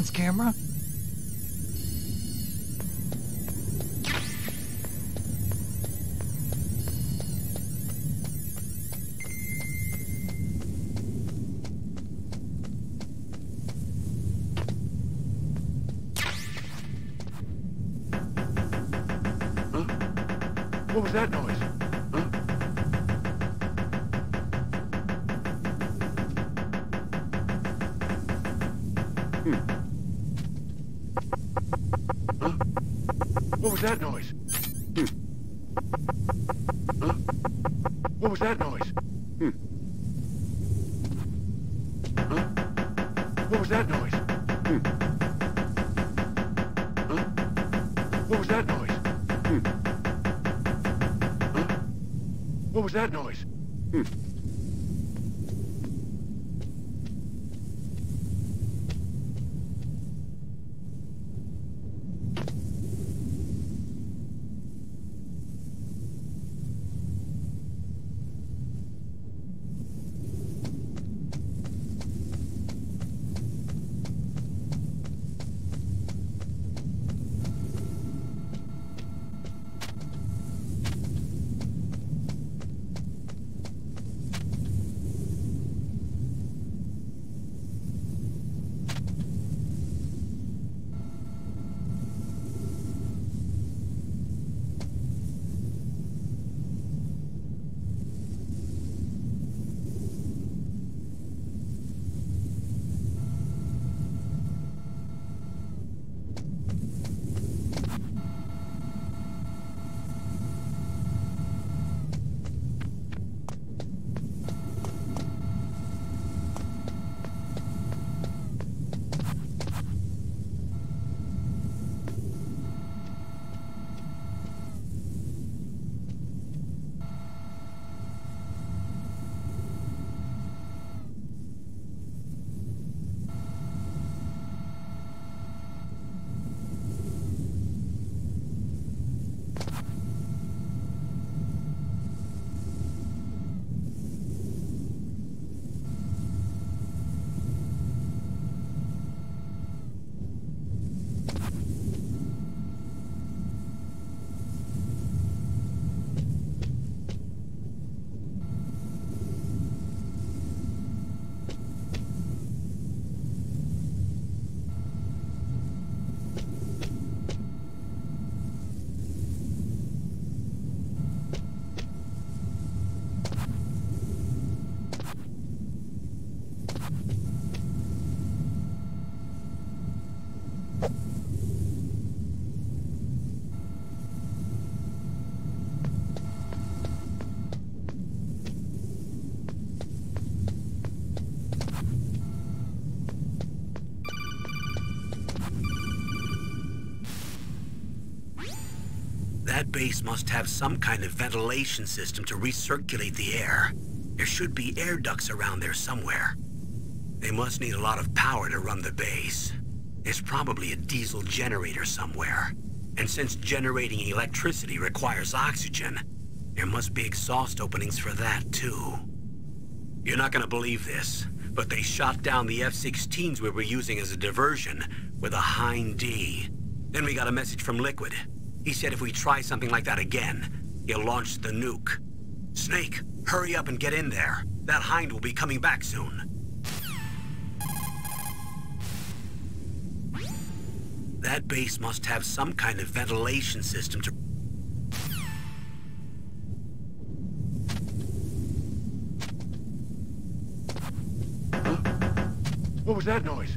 surveillance camera? What was that noise? Huh? Huh? What was that noise? Huh? What was that noise? Huh? What was that noise? Huh? What was that noise? What was that noise? That base must have some kind of ventilation system to recirculate the air. There should be air ducts around there somewhere. They must need a lot of power to run the base. There's probably a diesel generator somewhere. And since generating electricity requires oxygen, there must be exhaust openings for that too. You're not gonna believe this, but they shot down the F-16s we were using as a diversion with a Hind D. Then we got a message from Liquid. He said if we try something like that again, he'll launch the nuke. Snake, hurry up and get in there. That Hind will be coming back soon. That base must have some kind of ventilation system to... Huh? What was that noise?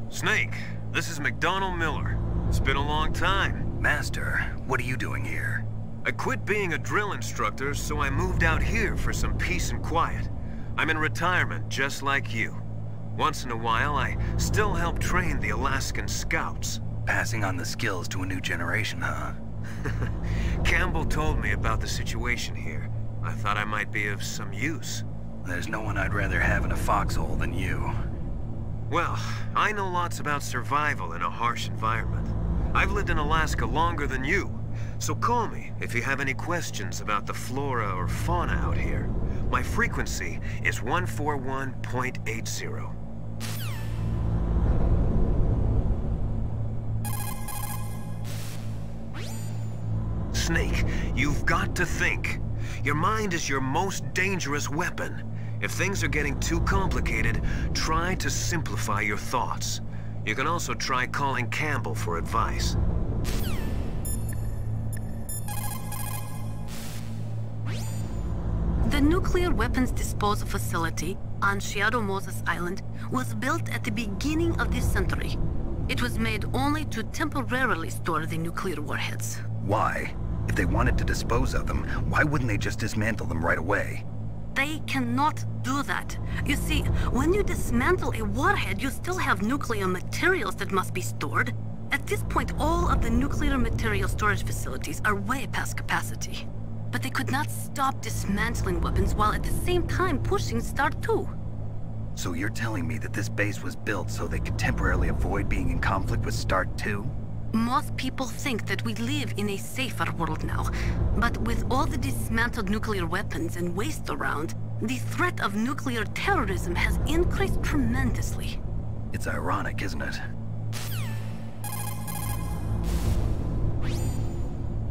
Snake, this is McDonald Miller. It's been a long time. Master, what are you doing here? I quit being a drill instructor, so I moved out here for some peace and quiet. I'm in retirement, just like you. Once in a while, I still help train the Alaskan Scouts. Passing on the skills to a new generation, huh? Campbell told me about the situation here. I thought I might be of some use. There's no one I'd rather have in a foxhole than you. Well, I know lots about survival in a harsh environment. I've lived in Alaska longer than you, so call me if you have any questions about the flora or fauna out here. My frequency is 141.80. Snake, you've got to think. Your mind is your most dangerous weapon. If things are getting too complicated, try to simplify your thoughts. You can also try calling Campbell for advice. The nuclear weapons disposal facility on Shadow Moses Island was built at the beginning of this century. It was made only to temporarily store the nuclear warheads. Why? If they wanted to dispose of them, why wouldn't they just dismantle them right away? They cannot do that. You see, when you dismantle a warhead, you still have nuclear materials that must be stored. At this point, all of the nuclear material storage facilities are way past capacity. But they could not stop dismantling weapons while at the same time pushing Start 2. So you're telling me that this base was built so they could temporarily avoid being in conflict with Start 2? Most people think that we live in a safer world now. But with all the dismantled nuclear weapons and waste around, the threat of nuclear terrorism has increased tremendously. It's ironic, isn't it?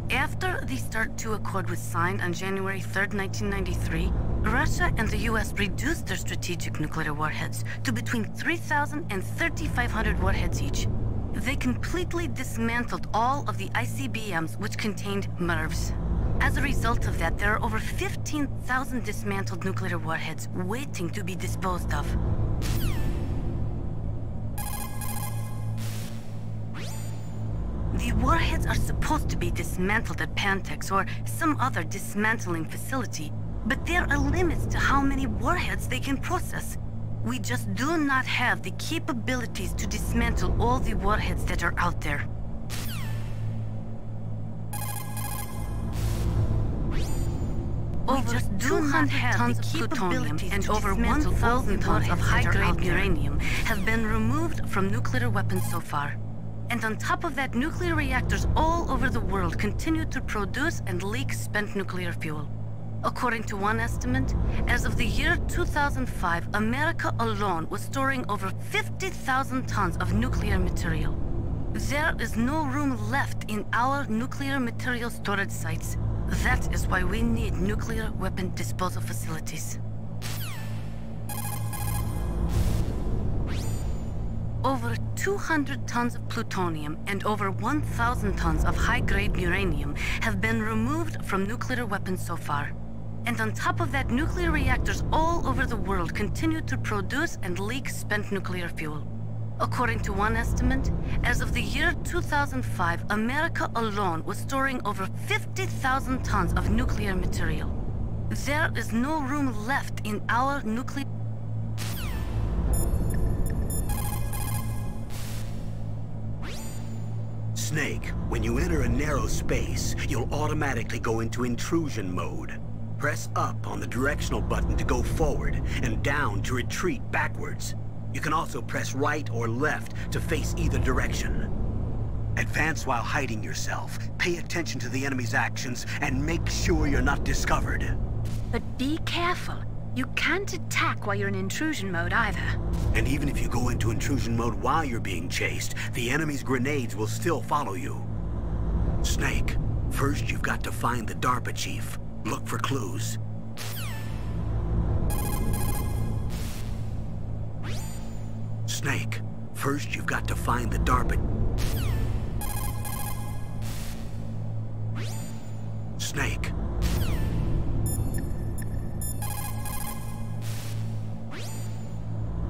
After the START II Accord was signed on January 3rd, 1993, Russia and the US reduced their strategic nuclear warheads to between 3,000 and 3,500 warheads each. They completely dismantled all of the ICBMs which contained MIRVs. As a result of that, there are over 15,000 dismantled nuclear warheads waiting to be disposed of. The warheads are supposed to be dismantled at Pantex or some other dismantling facility, but there are limits to how many warheads they can process. We just do not have the capabilities to dismantle all the warheads that are out there. Over 200 tons of plutonium and over 1,000 tons of high-grade uranium have been removed from nuclear weapons so far. And on top of that, nuclear reactors all over the world continue to produce and leak spent nuclear fuel. According to one estimate, as of the year 2005, America alone was storing over 50,000 tons of nuclear material. There is no room left in our nuclear material storage sites. That is why we need nuclear weapon disposal facilities. Over 200 tons of plutonium and over 1,000 tons of high-grade uranium have been removed from nuclear weapons so far. And on top of that, nuclear reactors all over the world continue to produce and leak spent nuclear fuel. According to one estimate, as of the year 2005, America alone was storing over 50,000 tons of nuclear material. There is no room left in our nuclear... Snake, when you enter a narrow space, you'll automatically go into intrusion mode. Press up on the directional button to go forward, and down to retreat backwards. You can also press right or left to face either direction. Advance while hiding yourself, pay attention to the enemy's actions, and make sure you're not discovered. But be careful. You can't attack while you're in intrusion mode either. And even if you go into intrusion mode while you're being chased, the enemy's grenades will still follow you. Snake, first you've got to find the DARPA chief. Look for clues. Snake, first you've got to find the DARPA... Snake.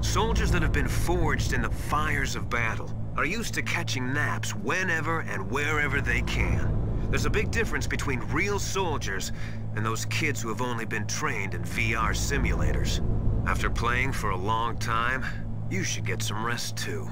Soldiers that have been forged in the fires of battle are used to catching naps whenever and wherever they can. There's a big difference between real soldiers and those kids who have only been trained in VR simulators. After playing for a long time, You should get some rest too.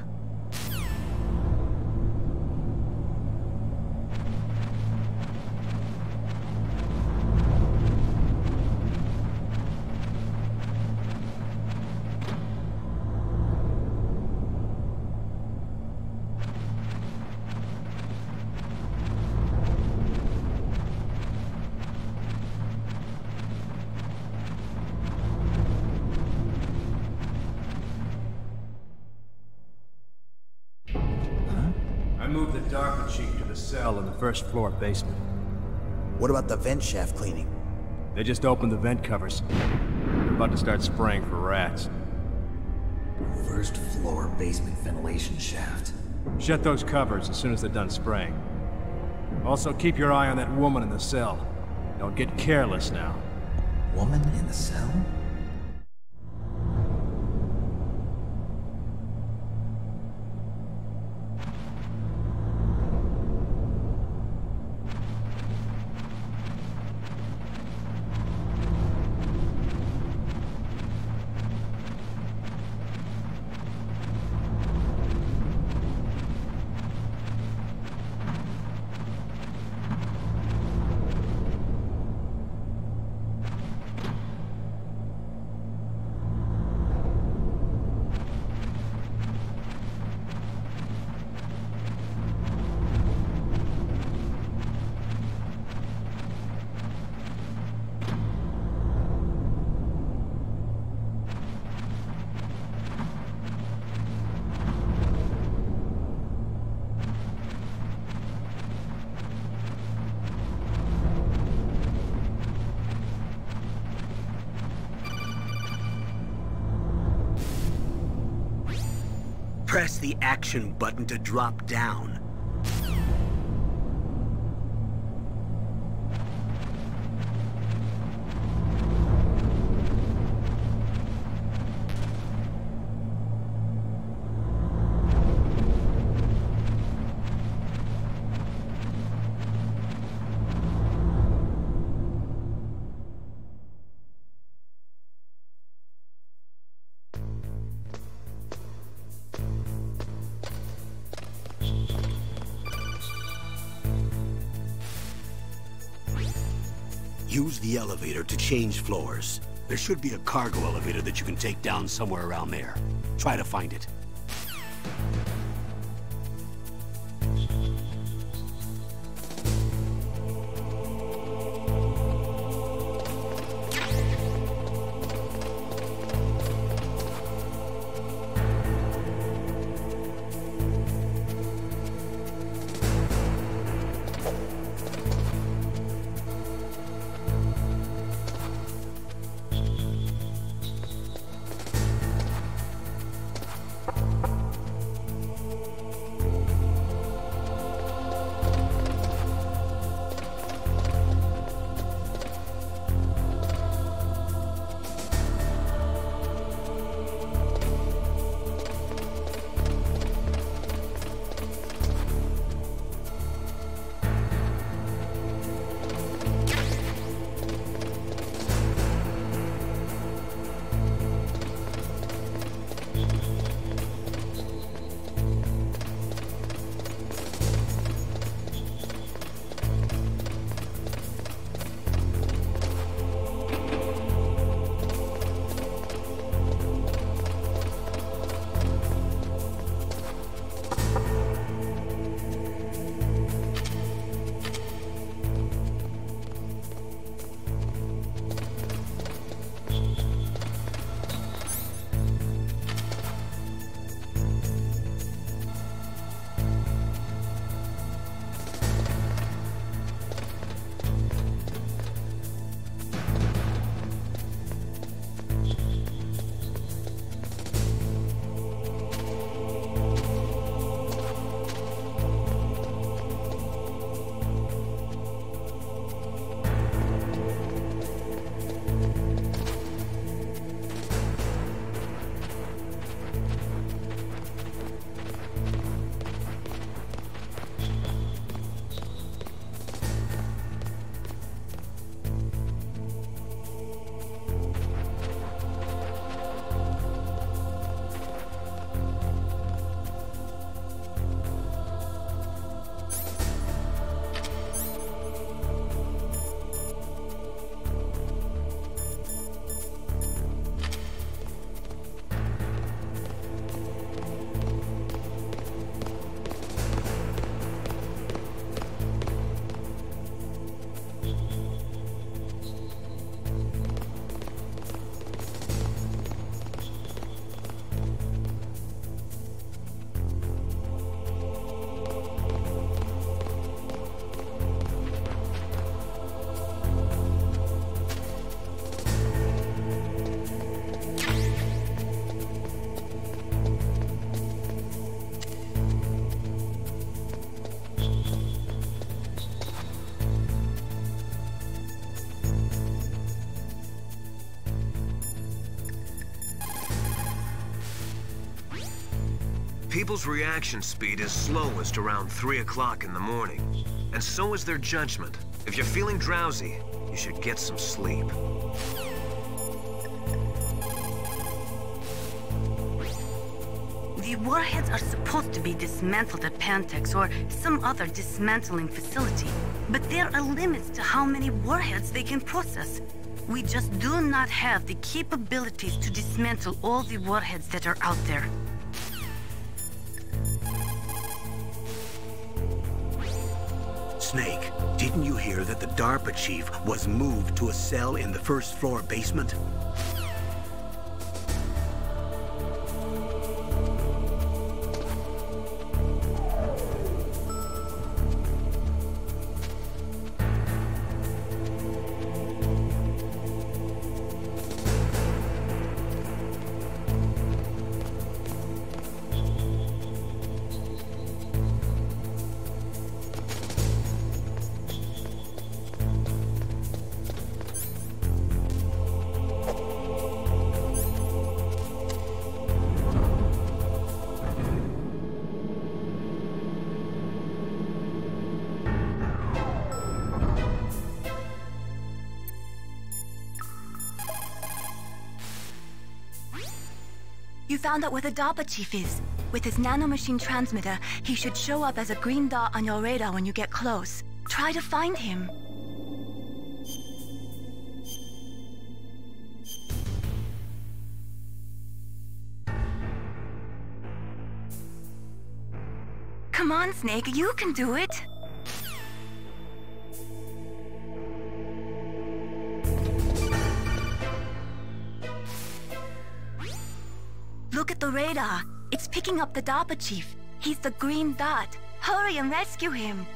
Move the DARPA chief to the cell in the first floor basement. What about the vent shaft cleaning? They just opened the vent covers. They're about to start spraying for rats. First floor basement ventilation shaft. Shut those covers as soon as they're done spraying. Also, keep your eye on that woman in the cell. Don't get careless now. Woman in the cell? Press the action button to drop down. Use the elevator to change floors. There should be a cargo elevator that you can take down somewhere around there. Try to find it. People's reaction speed is slowest around 3 o'clock in the morning. And so is their judgment. If you're feeling drowsy, you should get some sleep. The warheads are supposed to be dismantled at Pantex or some other dismantling facility. But there are limits to how many warheads they can process. We just do not have the capabilities to dismantle all the warheads that are out there. Snake, didn't you hear that the DARPA chief was moved to a cell in the first floor basement? You found out where the DARPA chief is. With his nanomachine transmitter, he should show up as a green dot on your radar when you get close. Try to find him. Come on, Snake, you can do it! Look at the radar. It's picking up the DARPA chief. He's the green dot. Hurry and rescue him.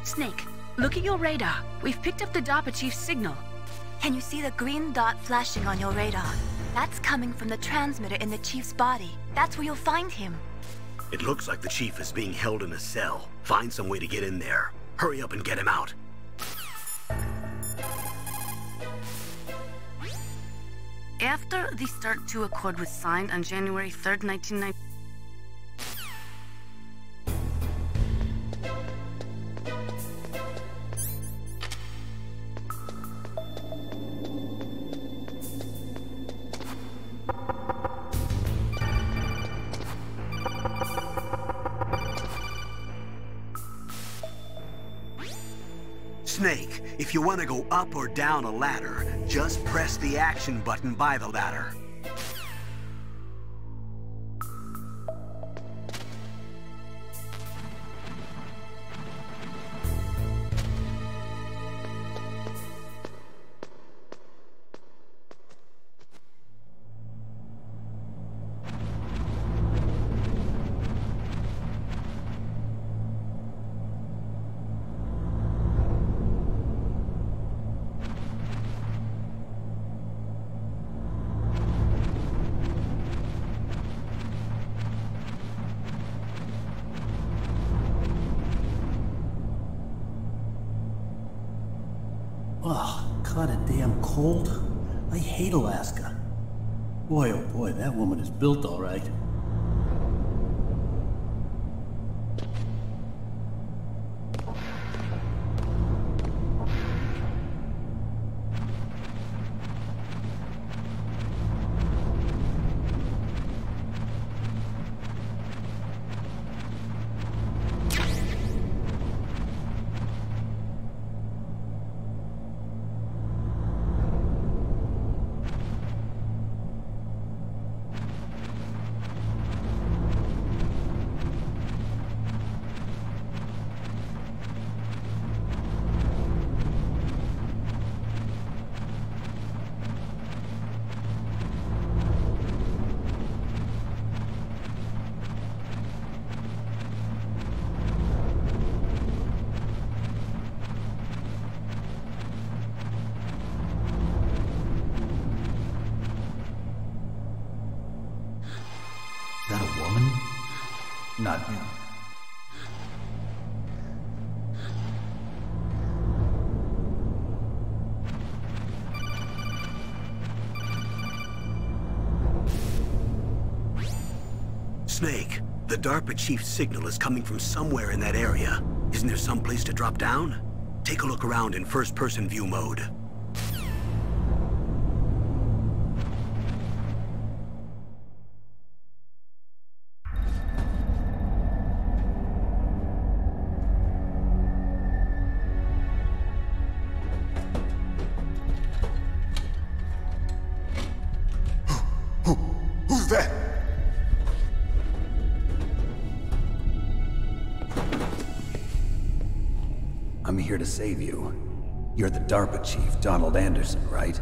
Snake, look at your radar. We've picked up the DARPA chief's signal. Can you see the green dot flashing on your radar? That's coming from the transmitter in the chief's body. That's where you'll find him. It looks like the chief is being held in a cell. Find some way to get in there. Hurry up and get him out. After the START II Accord was signed on January 3rd, 1990... Snake, if you want to go up or down a ladder, just press the action button by the ladder. Oh, kinda damn cold. I hate Alaska. Boy, oh boy, that woman is built all right. That a woman? Not him. Snake, the DARPA chief's signal is coming from somewhere in that area. Isn't there some place to drop down? Take a look around in first-person view mode. Who's that? I'm here to save you. You're the DARPA chief, Donald Anderson, right?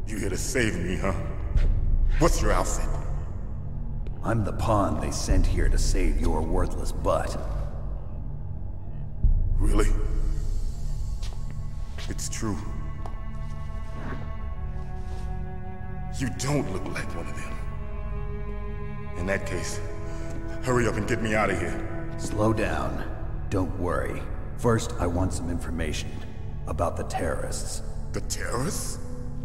You here to save me, huh? What's your outfit? I'm the pawn they sent here to save your worthless butt. Really? It's true. You don't look like one of them. In that case, hurry up and get me out of here. Slow down. Don't worry. First, I want some information about the terrorists. The terrorists?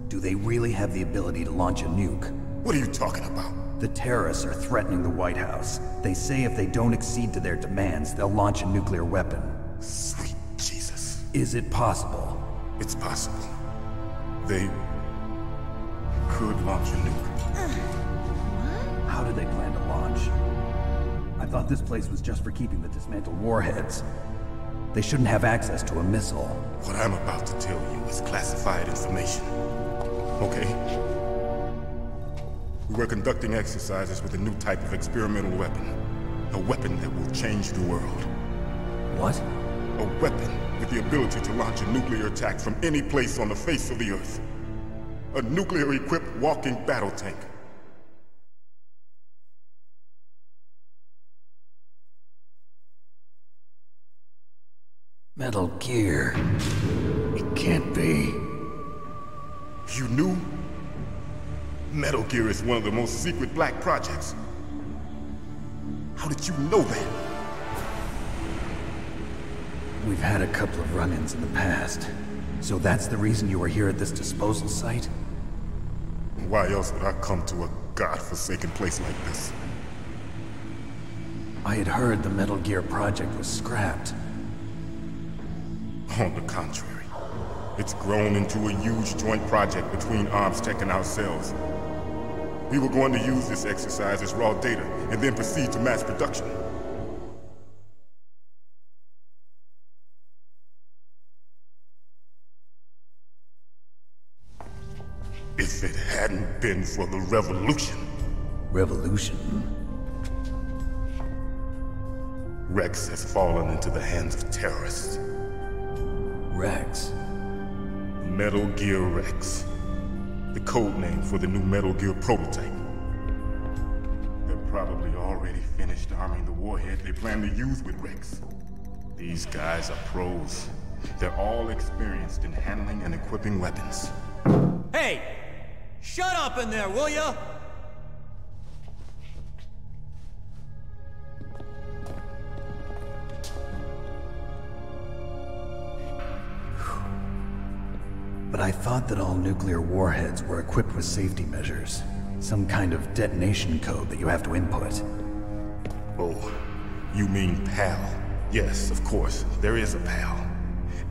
Do they really have the ability to launch a nuke? What are you talking about? The terrorists are threatening the White House. They say if they don't accede to their demands, they'll launch a nuclear weapon. Sweet Jesus. Is it possible? It's possible. They could launch a nuke. How do they plan to launch? I thought this place was just for keeping the dismantled warheads. They shouldn't have access to a missile. What I'm about to tell you is classified information. Okay? We were conducting exercises with a new type of experimental weapon. A weapon that will change the world. What? A weapon with the ability to launch a nuclear attack from any place on the face of the Earth. A nuclear-equipped walking battle tank. Metal Gear. It can't be. You knew? Metal Gear is one of the most secret black projects. How did you know that? We've had a couple of run-ins in the past. So that's the reason you were here at this disposal site? Why else would I come to a godforsaken place like this? I had heard the Metal Gear project was scrapped. On the contrary, it's grown into a huge joint project between ArmsTech and ourselves. We were going to use this exercise as raw data and then proceed to mass production. If it hadn't been for the revolution... Revolution? Rex has fallen into the hands of terrorists. Rex? Metal Gear Rex. The code name for the new Metal Gear prototype. They're probably already finished arming the warhead they plan to use with Rex. These guys are pros. They're all experienced in handling and equipping weapons. Hey! Shut up in there, will ya? But I thought that all nuclear warheads were equipped with safety measures. Some kind of detonation code that you have to input. Oh, you mean PAL? Yes, of course, there is a PAL.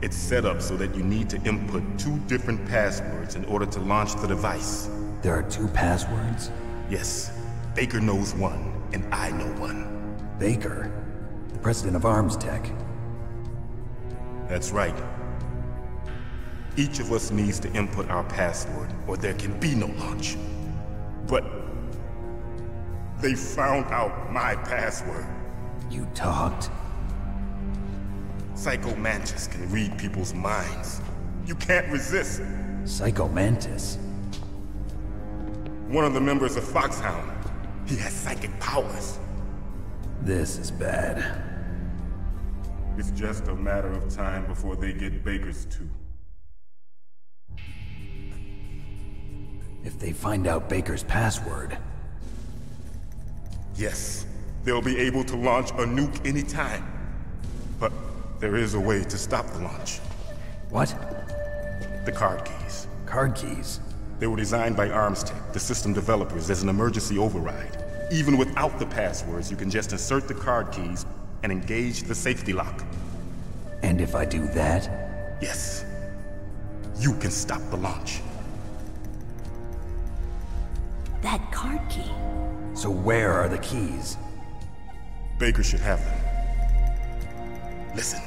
It's set up so that you need to input 2 different passwords in order to launch the device. There are 2 passwords? Yes. Baker knows one, and I know one. Baker? The president of ArmsTech? That's right. Each of us needs to input our password, or there can be no launch. But they found out my password. You talked? Psycho Mantis can read people's minds. You can't resist. Psycho Mantis? One of the members of Foxhound. He has psychic powers. This is bad. It's just a matter of time before they get Baker's too. If they find out Baker's password... Yes, they'll be able to launch a nuke anytime. But there is a way to stop the launch. What? The card keys. Card keys? They were designed by ArmsTech, the system developers, as an emergency override. Even without the passwords, you can just insert the card keys and engage the safety lock. And if I do that? Yes. You can stop the launch. That card key. So where are the keys? Baker should have them. Listen,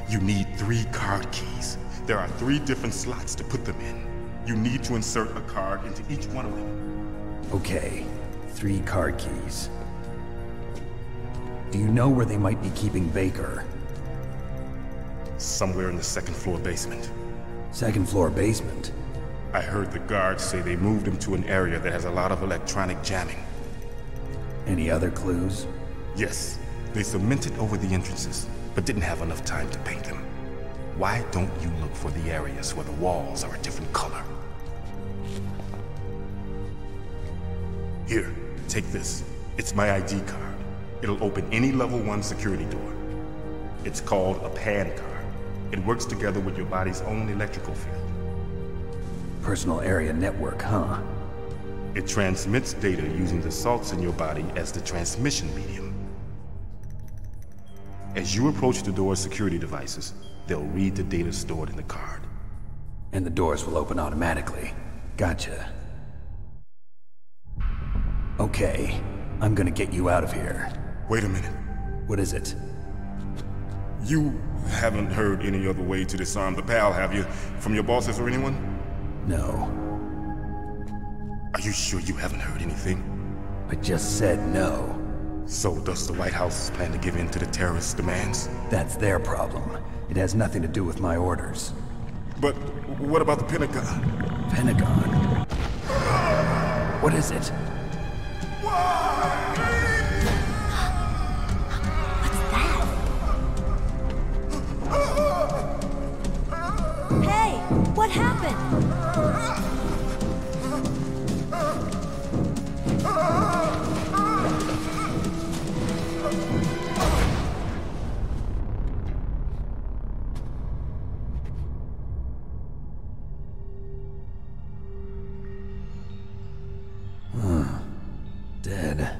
you need 3 card keys. There are 3 different slots to put them in. You need to insert a card into each one of them. Okay, 3 card keys. Do you know where they might be keeping Baker? Somewhere in the 2nd floor basement. 2nd floor basement? I heard the guards say they moved him to an area that has a lot of electronic jamming. Any other clues? Yes. They cemented over the entrances, but didn't have enough time to paint them. Why don't you look for the areas where the walls are a different color? Here, take this. It's my ID card. It'll open any level 1 security door. It's called a PAN card. It works together with your body's own electrical field. Personal area network, huh? It transmits data using the salts in your body as the transmission medium. As you approach the door's security devices, they'll read the data stored in the card. And the doors will open automatically. Gotcha. Okay, I'm gonna get you out of here. Wait a minute. What is it? You haven't heard any other way to disarm the PAL, have you? From your bosses or anyone? No. Are you sure you haven't heard anything? I just said no. So does the White House plan to give in to the terrorists' demands? That's their problem. It has nothing to do with my orders. But what about the Pentagon? Pentagon? What is it? What's that? Hey, what happened? Dead.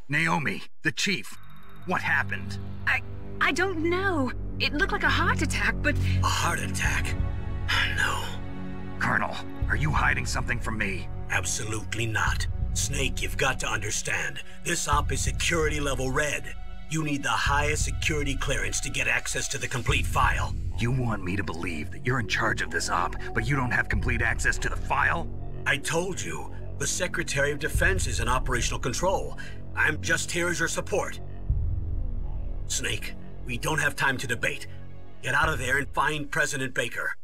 Naomi, the chief. What happened? I don't know. It looked like a heart attack, but... A heart attack? No. Colonel, are you hiding something from me? Absolutely not. Snake, you've got to understand. This op is security level red. You need the highest security clearance to get access to the complete file. You want me to believe that you're in charge of this op, but you don't have complete access to the file? I told you. The Secretary of Defense is in operational control. I'm just here as your support. Snake, we don't have time to debate. Get out of there and find President Baker.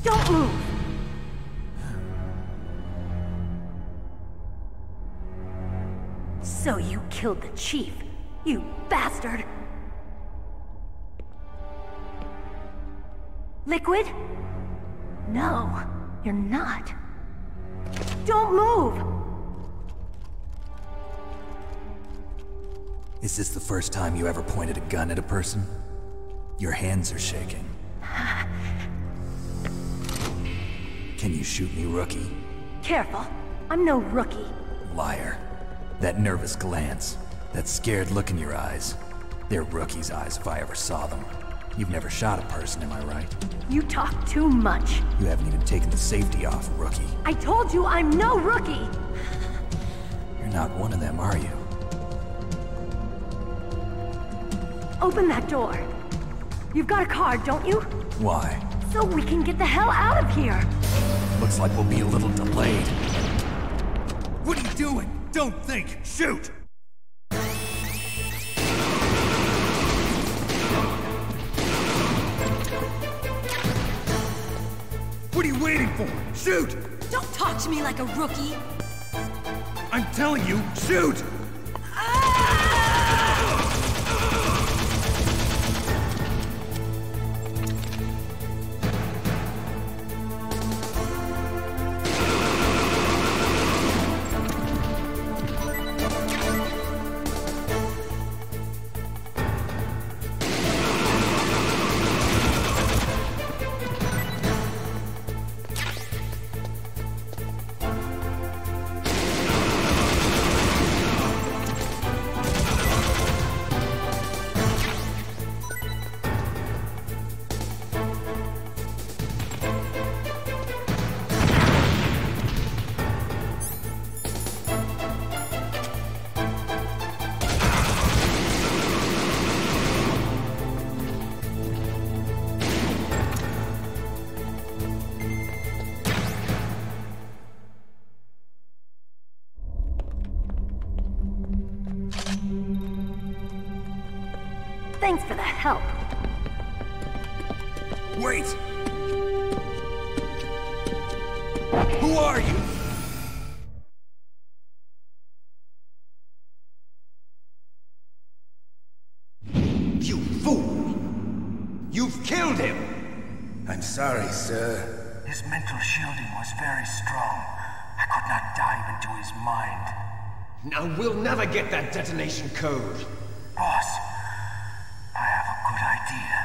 Don't move! So you killed the chief, you bastard! Liquid? No, you're not. Don't move! Is this the first time you ever pointed a gun at a person? Your hands are shaking. Can you shoot me, rookie? Careful, I'm no rookie. Liar. That nervous glance, that scared look in your eyes. They're rookie's eyes if I ever saw them. You've never shot a person, am I right? You talk too much. You haven't even taken the safety off, rookie. I told you I'm no rookie! You're not one of them, are you? Open that door. You've got a card, don't you? Why? So we can get the hell out of here! Looks like we'll be a little delayed. What are you doing? Don't think! Shoot! What are you waiting for? Shoot! Don't talk to me like a rookie! I'm telling you, shoot! Thanks for the help. Wait! Who are you? You fool! You've killed him! I'm sorry, sir. His mental shielding was very strong. I could not dive into his mind. Now we'll never get that detonation code. Boss, I have a good idea.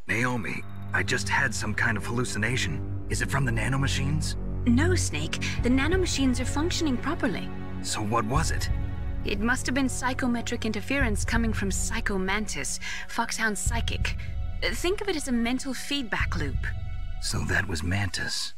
Naomi, I just had some kind of hallucination. Is it from the nanomachines? No, Snake. The nanomachines are functioning properly. So what was it? It must have been psychometric interference coming from Psycho Mantis, Foxhound's psychic. Think of it as a mental feedback loop. So that was Mantis.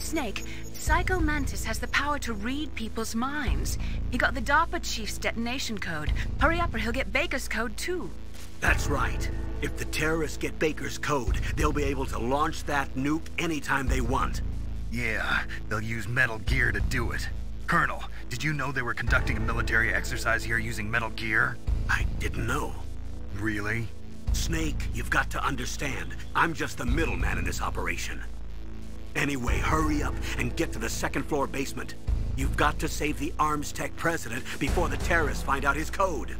Snake, Psycho Mantis has the power to read people's minds. He got the DARPA chief's detonation code. Hurry up or he'll get Baker's code too. That's right. If the terrorists get Baker's code, they'll be able to launch that nuke anytime they want. Yeah, they'll use Metal Gear to do it. Colonel, did you know they were conducting a military exercise here using Metal Gear? I didn't know. Really? Snake, you've got to understand. I'm just the middleman in this operation. Anyway, hurry up and get to the second-floor basement. You've got to save the Arms Tech president before the terrorists find out his code.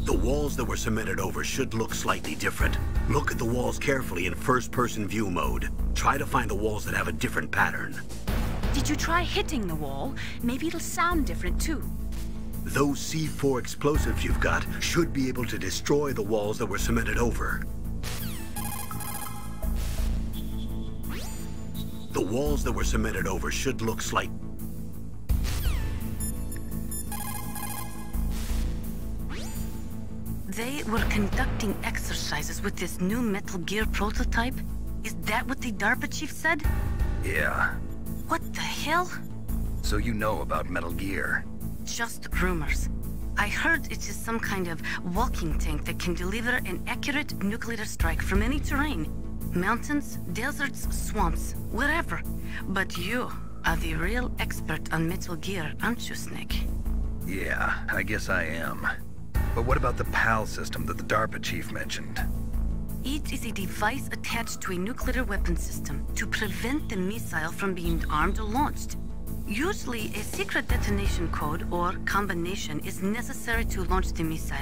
The walls that were cemented over should look slightly different. Look at the walls carefully in first-person view mode. Try to find the walls that have a different pattern. Did you try hitting the wall? Maybe it'll sound different too. Those C4 explosives you've got should be able to destroy the walls that were cemented over. The walls that were cemented over should look slight. They were conducting exercises with this new Metal Gear prototype? Is that what the DARPA chief said? Yeah. What the hell? So you know about Metal Gear? Just rumors. I heard it is some kind of walking tank that can deliver an accurate nuclear strike from any terrain. Mountains, deserts, swamps, wherever. But you are the real expert on Metal Gear, aren't you, Snake? Yeah, I guess I am. But what about the PAL system that the DARPA chief mentioned? It is a device attached to a nuclear weapon system to prevent the missile from being armed or launched. Usually, a secret detonation code or combination is necessary to launch the missile.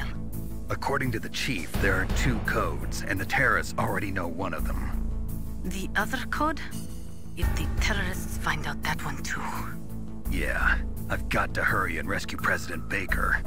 According to the chief, there are 2 codes, and the terrorists already know one of them. The other code? If the terrorists find out that one too. Yeah, I've got to hurry and rescue President Baker.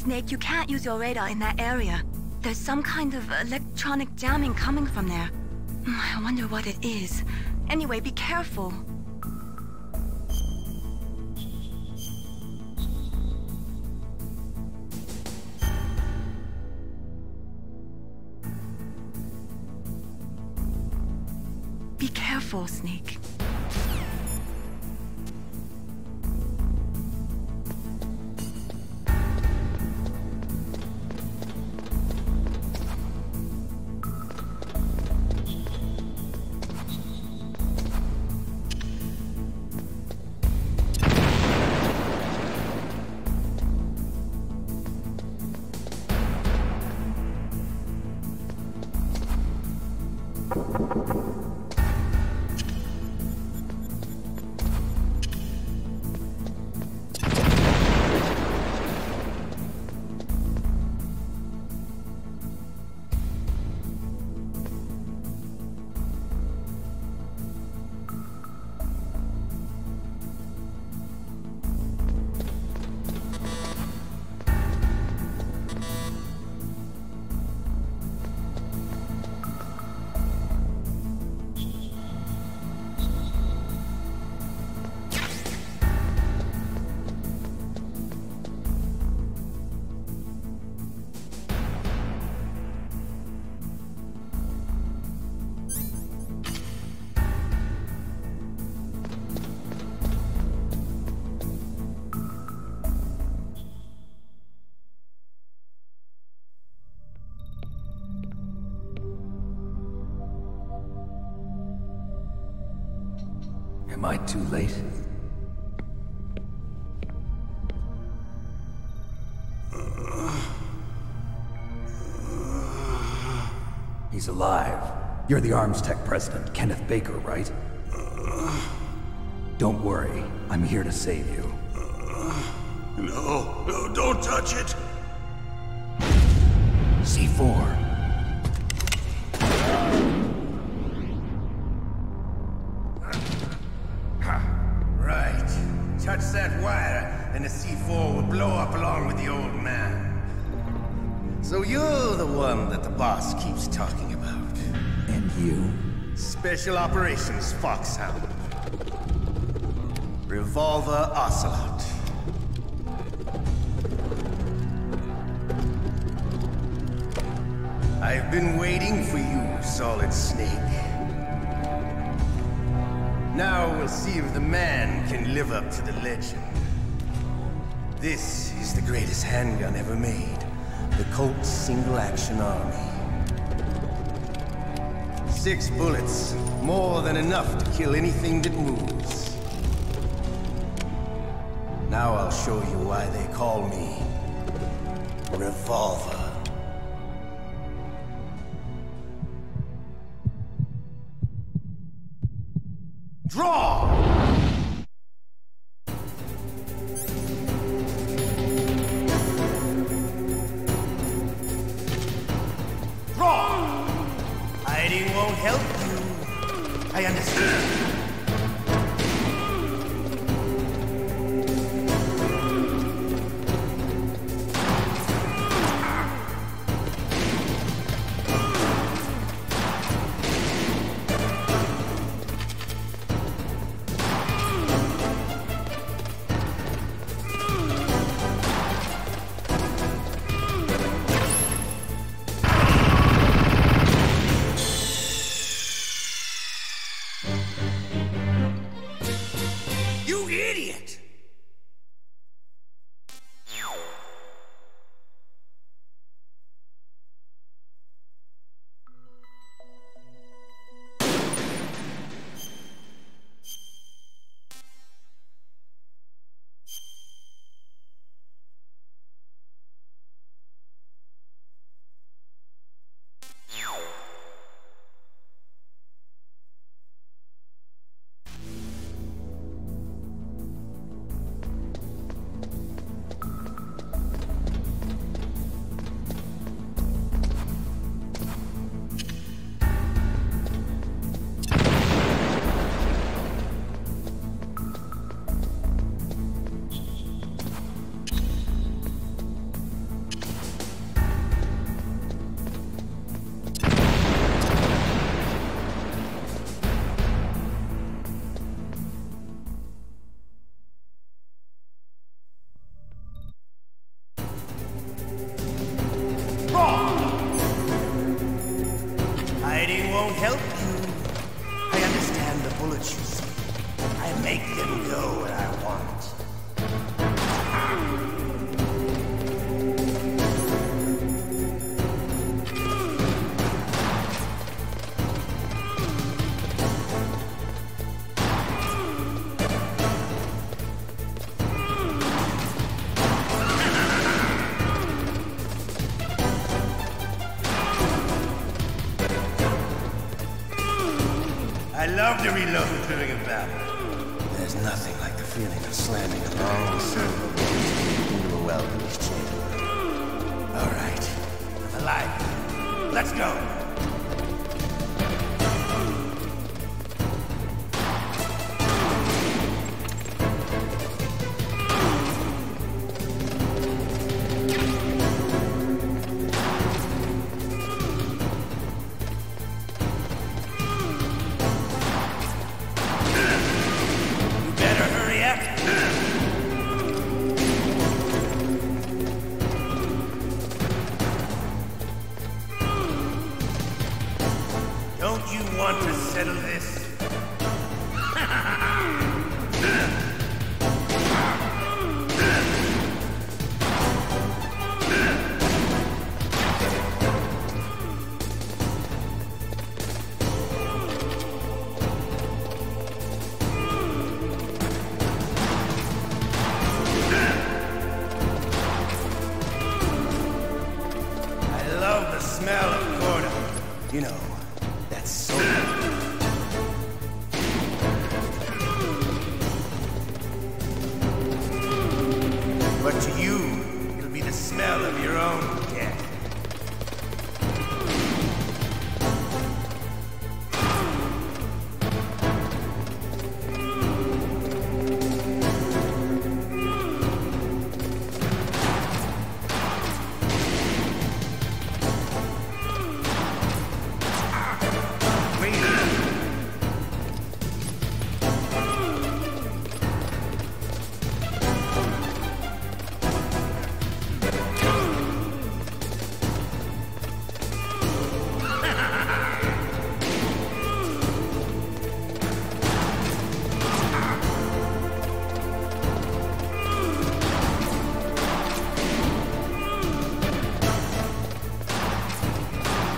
Snake, you can't use your radar in that area. There's some kind of electronic jamming coming from there. I wonder what it is. Anyway, be careful. Be careful, Snake. Am I too late? He's alive. You're the Arms Tech president, Kenneth Baker, right? Don't worry. I'm here to save you. No, don't touch it! C4. Touch that wire, and the C4 will blow up along with the old man. So you're the one that the boss keeps talking about. And you? Special Operations Foxhound. Revolver Ocelot. I've been waiting for you, Solid Snake. Now we'll see if the man can live up to the legend. This is the greatest handgun ever made. The Colt Single Action Army. 6 bullets, more than enough to kill anything that moves. Now I'll show you why they call me Revolver. Draw! Draw! Hiding won't help you. I understand. help you. I understand the bullets you see. I make them go where I want. I love to reload during a battle. There's nothing like the feeling of slamming a long silver blade into a well-finished chamber. All right, I'm alive. Let's go. Don't you want to settle this? I love the smell of Gordo. You know, that's so but to you, it'll be the smell of your own death.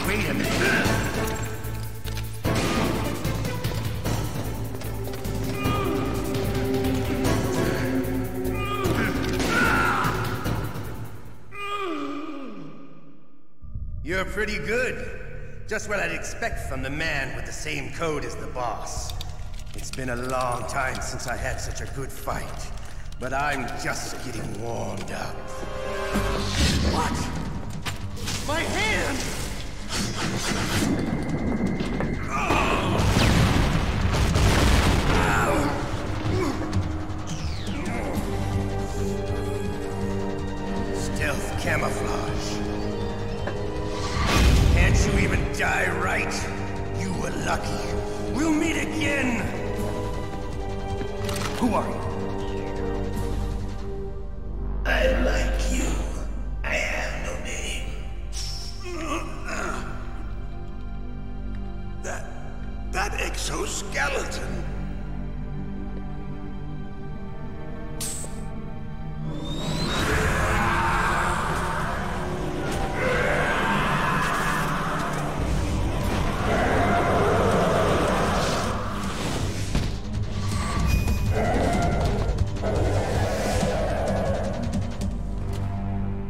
Wait a minute. You're pretty good. Just what I'd expect from the man with the same code as the boss. It's been a long time since I had such a good fight, but I'm just getting warmed up. What? My hand! Stealth camouflage. Can't you even die right? You were lucky. We'll meet again! Who are you? I like you. I have no name. That exoskeleton.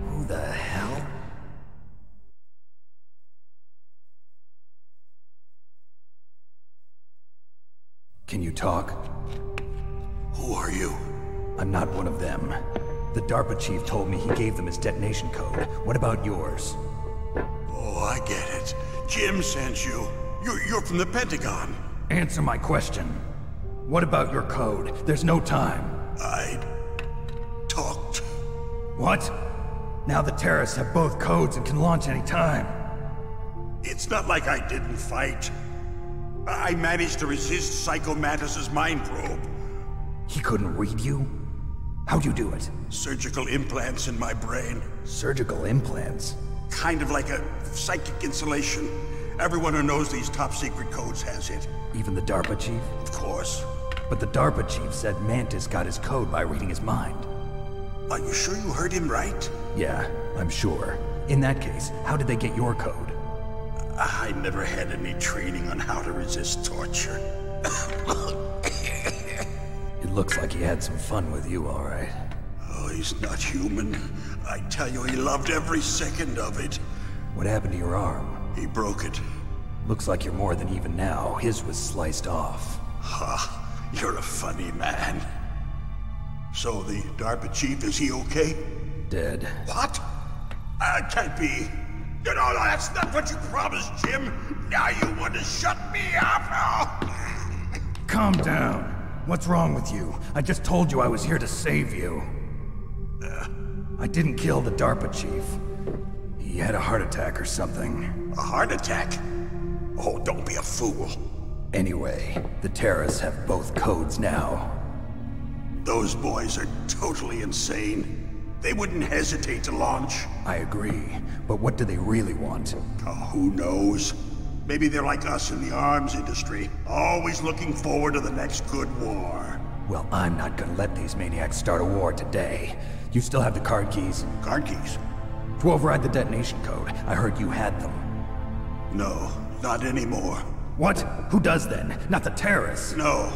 Who the hell? Can you talk? Who are you? I'm not one of them. The DARPA chief told me he gave them his detonation code. What about yours? Oh, I get it. Jim sent you. You're from the Pentagon. Answer my question. What about your code? There's no time. I talked. What? Now the terrorists have both codes and can launch any time. It's not like I didn't fight. I managed to resist Psycho Mantis's mind probe. He couldn't read you? How'd you do it? Surgical implants in my brain. Surgical implants? Kind of like a psychic insulation. Everyone who knows these top-secret codes has it. Even the DARPA chief? Of course. But the DARPA chief said Mantis got his code by reading his mind. Are you sure you heard him right? Yeah, I'm sure. In that case, how did they get your code? I never had any training on how to resist torture. It looks like he had some fun with you, all right. Oh, he's not human. I tell you, he loved every second of it. What happened to your arm? He broke it. Looks like you're more than even now. His was sliced off. Ha, you're a funny man. So the DARPA chief, is he okay? Dead. What? Can't be. No, that's not what you promised, Jim. Now you want to shut me up? Calm down. What's wrong with you? I just told you I was here to save you. I didn't kill the DARPA chief. He had a heart attack or something. A heart attack? Oh, don't be a fool. Anyway, the terrorists have both codes now. Those boys are totally insane. They wouldn't hesitate to launch. I agree, but what do they really want? Oh, who knows? Maybe they're like us in the arms industry, always looking forward to the next good war. Well, I'm not gonna let these maniacs start a war today. You still have the card keys? Card keys? To override the detonation code. I heard you had them. No, not anymore. What? Who does then? Not the terrorists? No,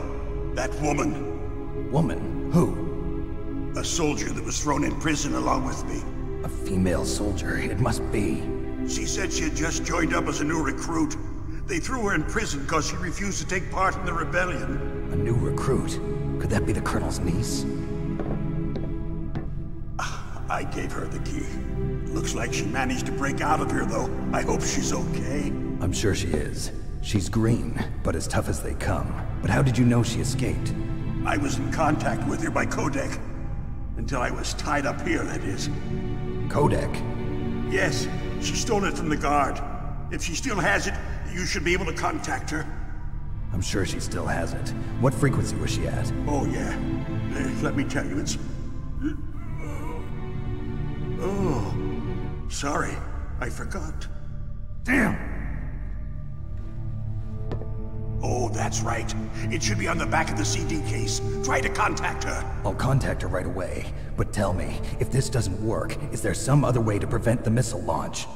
that woman. Woman? Who? A soldier that was thrown in prison along with me. A female soldier, it must be. She said she had just joined up as a new recruit. They threw her in prison because she refused to take part in the rebellion. A new recruit? Could that be the Colonel's niece? I gave her the key. Looks like she managed to break out of here, though. I hope she's okay. I'm sure she is. She's green, but as tough as they come. But how did you know she escaped? I was in contact with her by codec. Until I was tied up here, that is. Codec? Yes, she stole it from the guard. If she still has it, you should be able to contact her. I'm sure she still has it. What frequency was she at? Oh, yeah. Let me tell you, it's... Oh, sorry. I forgot. Damn! Oh, that's right. It should be on the back of the CD case. Try to contact her. I'll contact her right away. But tell me, if this doesn't work, is there some other way to prevent the missile launch?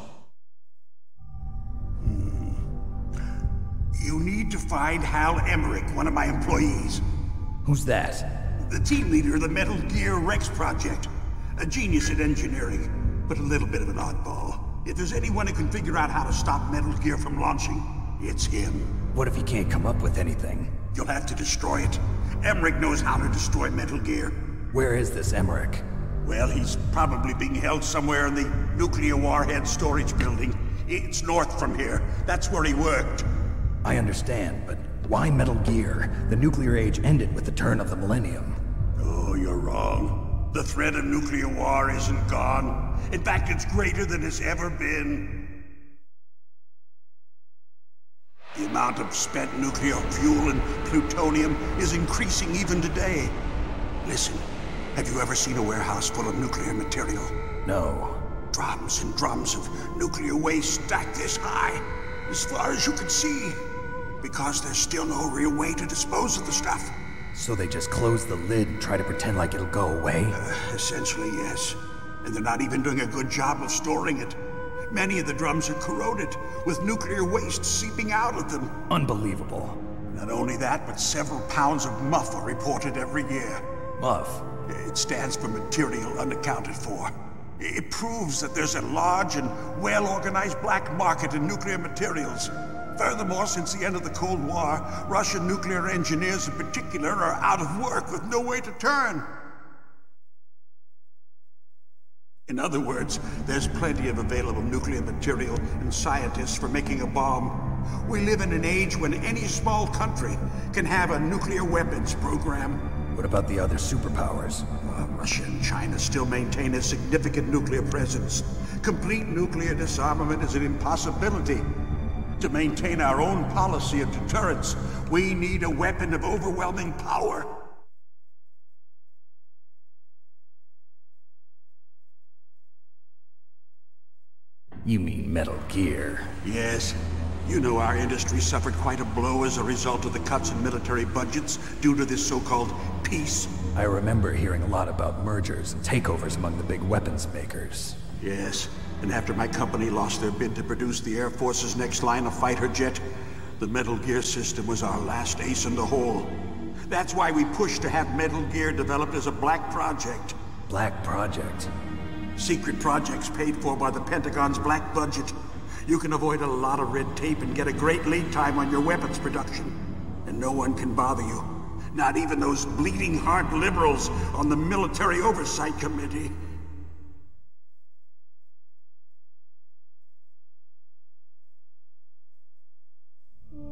You need to find Hal Emmerich, one of my employees. Who's that? The team leader of the Metal Gear Rex project. A genius at engineering, but a little bit of an oddball. If there's anyone who can figure out how to stop Metal Gear from launching, it's him. What if he can't come up with anything? You'll have to destroy it. Emmerich knows how to destroy Metal Gear. Where is this Emmerich? Well, he's probably being held somewhere in the nuclear warhead storage building. It's north from here. That's where he worked. I understand, but why Metal Gear? The nuclear age ended with the turn of the millennium. Oh, you're wrong. The threat of nuclear war isn't gone. In fact, it's greater than it's ever been. The amount of spent nuclear fuel and plutonium is increasing even today. Listen, have you ever seen a warehouse full of nuclear material? No. Drums and drums of nuclear waste stacked this high, as far as you can see, because there's still no real way to dispose of the stuff. So they just close the lid and try to pretend like it'll go away? Essentially, yes. And they're not even doing a good job of storing it. Many of the drums are corroded, with nuclear waste seeping out of them. Unbelievable. Not only that, but several pounds of MUF are reported every year. MUF? It stands for material unaccounted for. It proves that there's a large and well-organized black market in nuclear materials. Furthermore, since the end of the Cold War, Russian nuclear engineers in particular are out of work with no way to turn. In other words, there's plenty of available nuclear material and scientists for making a bomb. We live in an age when any small country can have a nuclear weapons program. What about the other superpowers? Russia and China still maintain a significant nuclear presence. Complete nuclear disarmament is an impossibility. To maintain our own policy of deterrence, we need a weapon of overwhelming power. You mean Metal Gear? Yes. You know our industry suffered quite a blow as a result of the cuts in military budgets due to this so-called peace. I remember hearing a lot about mergers and takeovers among the big weapons makers. Yes, and after my company lost their bid to produce the Air Force's next line of fighter jet, the Metal Gear system was our last ace in the hole. That's why we pushed to have Metal Gear developed as a black project. Black project? Secret projects paid for by the Pentagon's black budget. You can avoid a lot of red tape and get a great lead time on your weapons production. And no one can bother you. Not even those bleeding heart liberals on the Military Oversight Committee.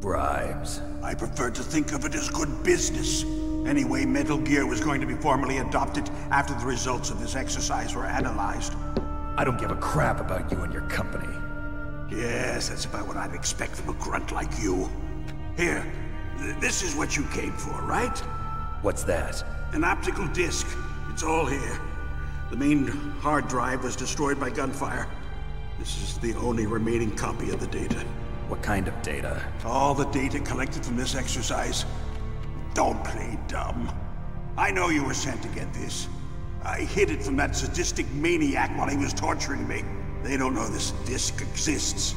Bribes. I prefer to think of it as good business. Anyway, Metal Gear was going to be formally adopted after the results of this exercise were analyzed. I don't give a crap about you and your company. Yes, that's about what I'd expect from a grunt like you. Here, this is what you came for, right? What's that? An optical disc. It's all here. The main hard drive was destroyed by gunfire. This is the only remaining copy of the data. What kind of data? All the data collected from this exercise. Don't play dumb. I know you were sent to get this. I hid it from that sadistic maniac while he was torturing me. They don't know this disc exists.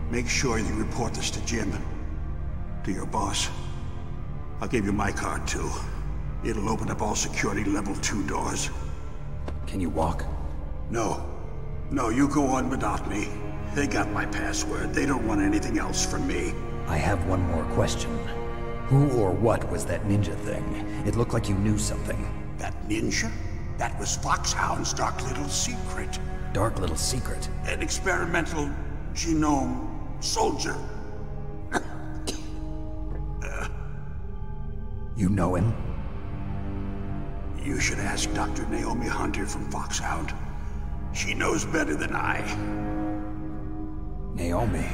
Make sure you report this to Jim. To your boss. I'll give you my card too. It'll open up all security level 2 doors. Can you walk? No. No, you go on without me. They got my password. They don't want anything else from me. I have one more question. Who or what was that ninja thing? It looked like you knew something. That ninja? That was Foxhound's dark little secret. Dark little secret? An experimental genome soldier. You know him? You should ask Dr. Naomi Hunter from Foxhound. She knows better than I. Naomi?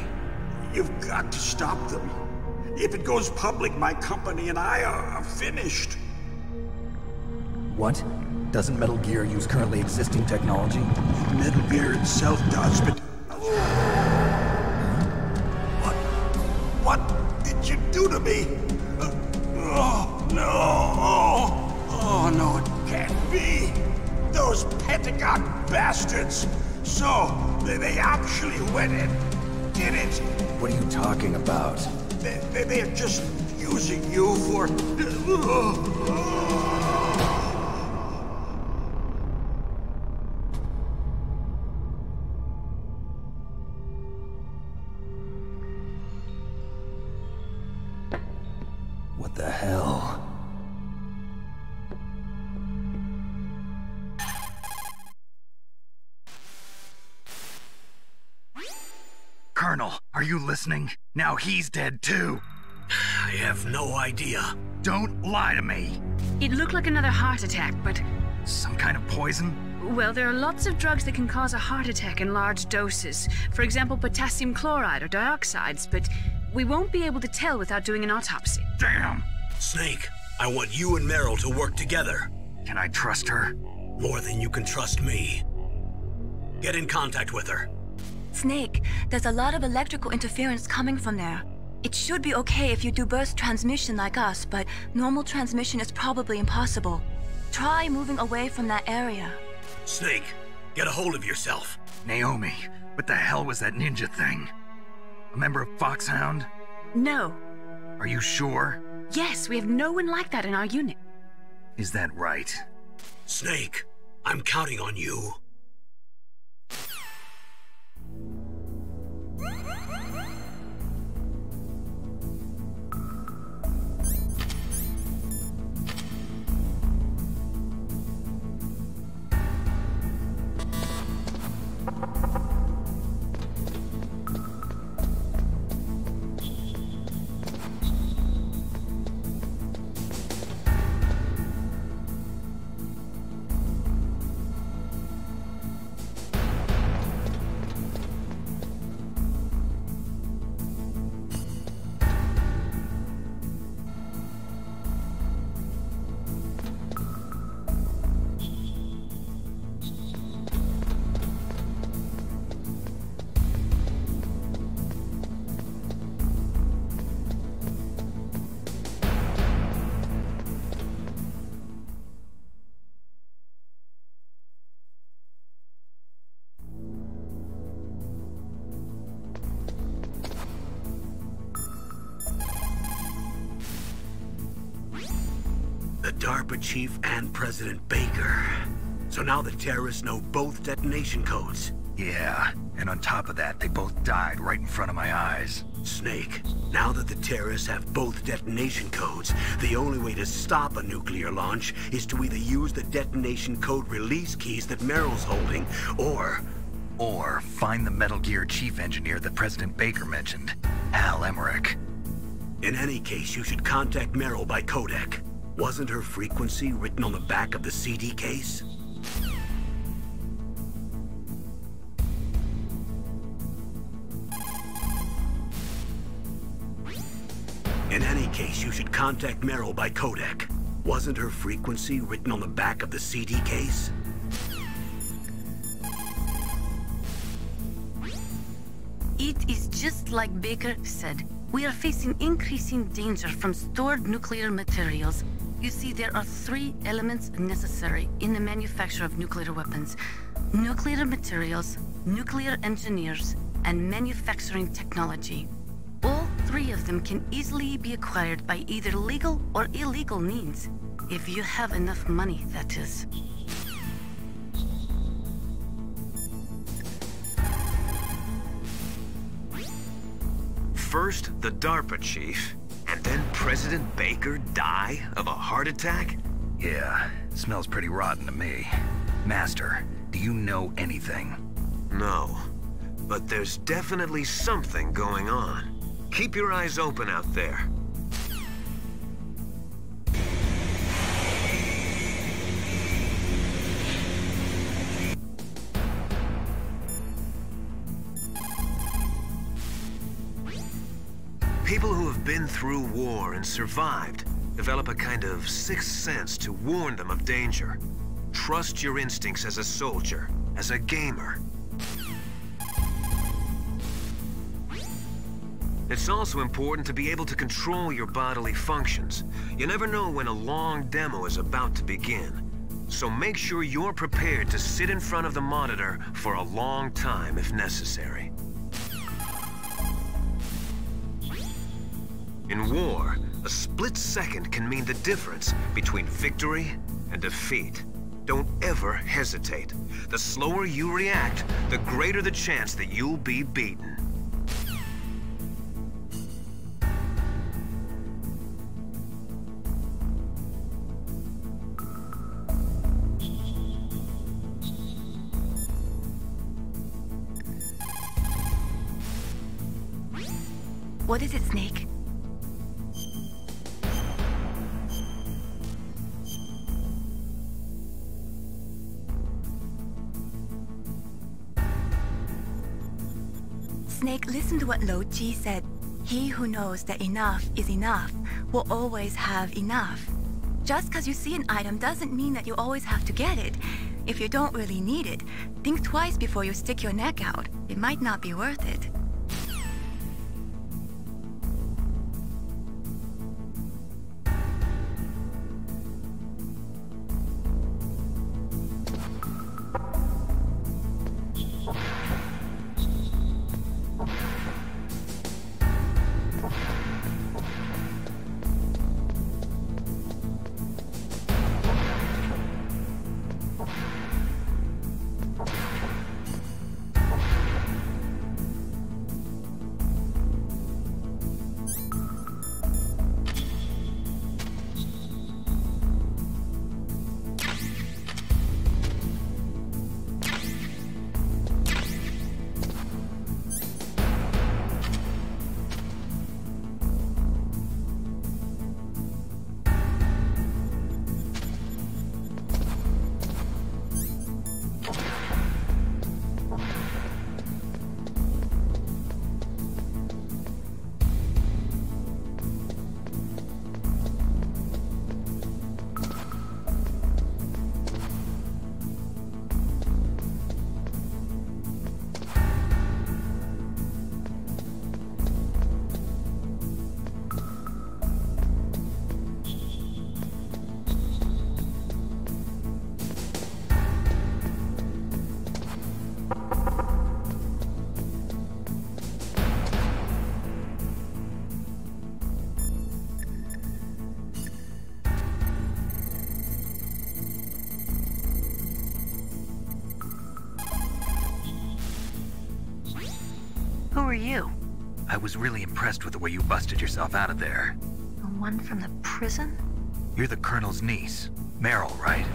You've got to stop them. If it goes public, my company and I are finished. What? Doesn't Metal Gear use currently existing technology? Metal Gear itself does, but... What did you do to me? Oh, no. Oh, no, it can't be. Those Pentagon bastards. So, they actually went and did it. What are you talking about? They're just using you for... What the hell? Colonel, are you listening? Now he's dead too. I have no idea. Don't lie to me. It looked like another heart attack, but... Some kind of poison? Well, there are lots of drugs that can cause a heart attack in large doses. For example, potassium chloride or dioxides, but we won't be able to tell without doing an autopsy. Damn! Snake, I want you and Meryl to work together. Can I trust her? More than you can trust me. Get in contact with her. Snake, there's a lot of electrical interference coming from there. It should be okay if you do burst transmission like us, but normal transmission is probably impossible. Try moving away from that area. Snake, get a hold of yourself. Naomi, what the hell was that ninja thing? A member of Foxhound? No. Are you sure? Yes, we have no one like that in our unit. Is that right? Snake, I'm counting on you. DARPA chief and President Baker. So now the terrorists know both detonation codes. Yeah, and on top of that, they both died right in front of my eyes. Snake, now that the terrorists have both detonation codes, the only way to stop a nuclear launch is to either use the detonation code release keys that Meryl's holding, or find the Metal Gear chief engineer that President Baker mentioned, Hal Emmerich. In any case, you should contact Meryl by codec. Wasn't her frequency written on the back of the CD case? In any case, you should contact Meryl by codec. Wasn't her frequency written on the back of the CD case? It is just like Baker said. We are facing increasing danger from stored nuclear materials. You see, there are 3 elements necessary in the manufacture of nuclear weapons: nuclear materials, nuclear engineers, and manufacturing technology. All 3 of them can easily be acquired by either legal or illegal means. If you have enough money, that is. First, the DARPA chief, and then President Baker die of a heart attack? Yeah, smells pretty rotten to me. Master, do you know anything? No, but there's definitely something going on. Keep your eyes open out there. People who have been through war and survived develop a kind of sixth sense to warn them of danger. Trust your instincts as a soldier, as a gamer. It's also important to be able to control your bodily functions. You never know when a long demo is about to begin. So make sure you're prepared to sit in front of the monitor for a long time if necessary. In war, a split second can mean the difference between victory and defeat. Don't ever hesitate. The slower you react, the greater the chance that you'll be beaten. What is it, Snake? Snake, listen to what Lo Ji said. He who knows that enough is enough will always have enough. Just because you see an item doesn't mean that you always have to get it. If you don't really need it, think twice before you stick your neck out. It might not be worth it. Who are you? I was really impressed with the way you busted yourself out of there. The one from the prison? You're the Colonel's niece, Meryl, right?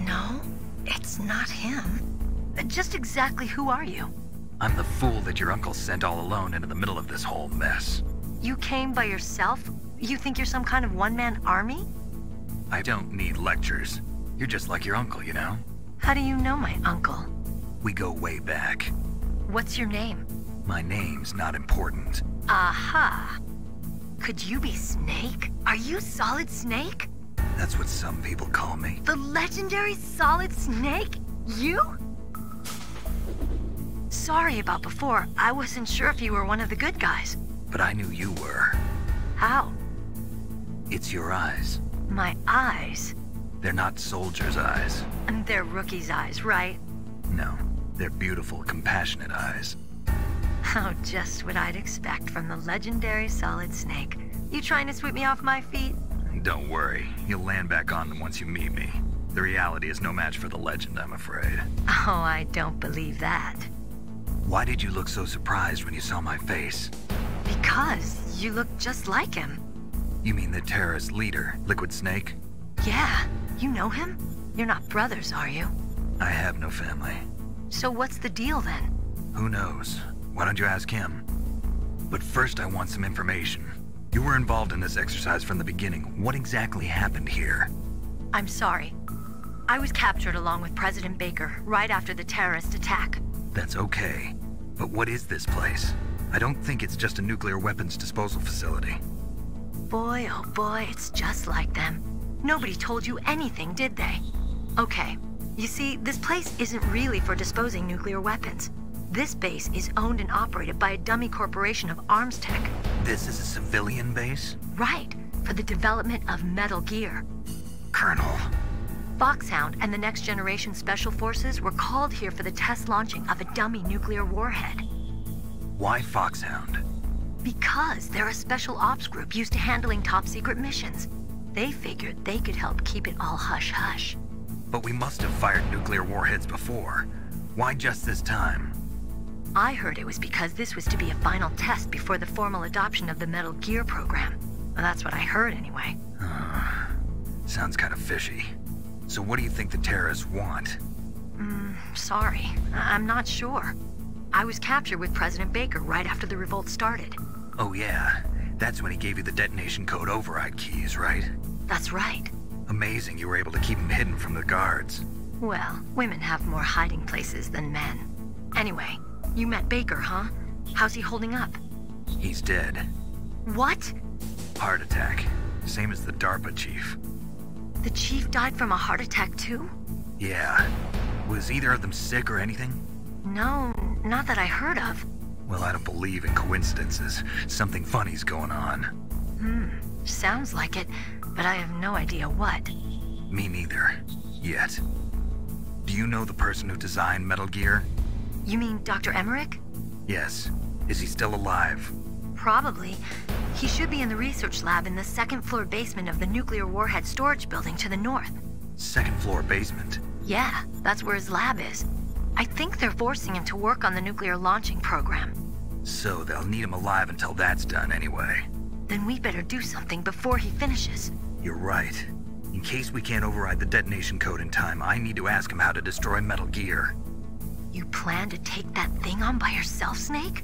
No, it's not him. Just exactly who are you? I'm the fool that your uncle sent all alone into the middle of this whole mess. You came by yourself? You think you're some kind of one-man army? I don't need lectures. You're just like your uncle, you know? How do you know my uncle? We go way back. What's your name? My name's not important. Aha! Could you be Snake? Are you Solid Snake? That's what some people call me. The legendary Solid Snake? You? Sorry about before. I wasn't sure if you were one of the good guys. But I knew you were. How? It's your eyes. My eyes? They're not soldiers' eyes. And they're rookies' eyes, right? No, they're beautiful, compassionate eyes. Oh, just what I'd expect from the legendary Solid Snake. You trying to sweep me off my feet? Don't worry, you'll land back on them once you meet me. The reality is no match for the legend, I'm afraid. Oh, I don't believe that. Why did you look so surprised when you saw my face? Because you look just like him. You mean the terrorist leader, Liquid Snake? Yeah, you know him? You're not brothers, are you? I have no family. So what's the deal then? Who knows? Why don't you ask him? But first I want some information. You were involved in this exercise from the beginning. What exactly happened here? I'm sorry. I was captured along with President Baker right after the terrorist attack. That's okay. But what is this place? I don't think it's just a nuclear weapons disposal facility. Boy, oh boy, it's just like them. Nobody told you anything, did they? Okay, you see, this place isn't really for disposing nuclear weapons. This base is owned and operated by a dummy corporation of arms tech. This is a civilian base? Right, for the development of Metal Gear. Colonel. Foxhound and the Next Generation Special Forces were called here for the test launching of a dummy nuclear warhead. Why Foxhound? Because they're a special ops group used to handling top-secret missions. They figured they could help keep it all hush-hush. But we must have fired nuclear warheads before. Why just this time? I heard it was because this was to be a final test before the formal adoption of the Metal Gear program. Well, that's what I heard anyway. Sounds kind of fishy. So what do you think the terrorists want? Sorry. I'm not sure. I was captured with President Baker right after the revolt started. Oh yeah, that's when he gave you the detonation code override keys, right? That's right. Amazing you were able to keep him hidden from the guards. Well, women have more hiding places than men. Anyway, you met Baker, huh? How's he holding up? He's dead. What? Heart attack. Same as the DARPA chief. The chief died from a heart attack too? Yeah. Was either of them sick or anything? No, not that I heard of. Well, I don't believe in coincidences. Something funny's going on. Sounds like it, but I have no idea what. Me neither. Yet. Do you know the person who designed Metal Gear? You mean Dr. Emmerich? Yes. Is he still alive? Probably. He should be in the research lab in the second-floor basement of the nuclear warhead storage building to the north. Second-floor basement? Yeah, that's where his lab is. I think they're forcing him to work on the nuclear launching program. So they'll need him alive until that's done anyway. Then we better do something before he finishes. You're right. In case we can't override the detonation code in time, I need to ask him how to destroy Metal Gear. You plan to take that thing on by yourself, Snake?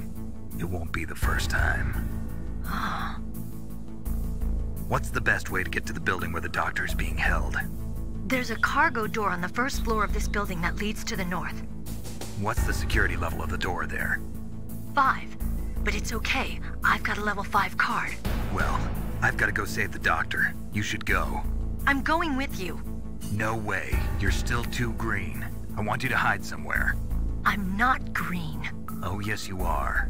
It won't be the first time. What's the best way to get to the building where the doctor is being held? There's a cargo door on the first floor of this building that leads to the north. What's the security level of the door there? 5. But it's okay. I've got a level 5 card. Well, I've got to go save the doctor. You should go. I'm going with you. No way. You're still too green. I want you to hide somewhere. I'm not green. Oh, yes you are.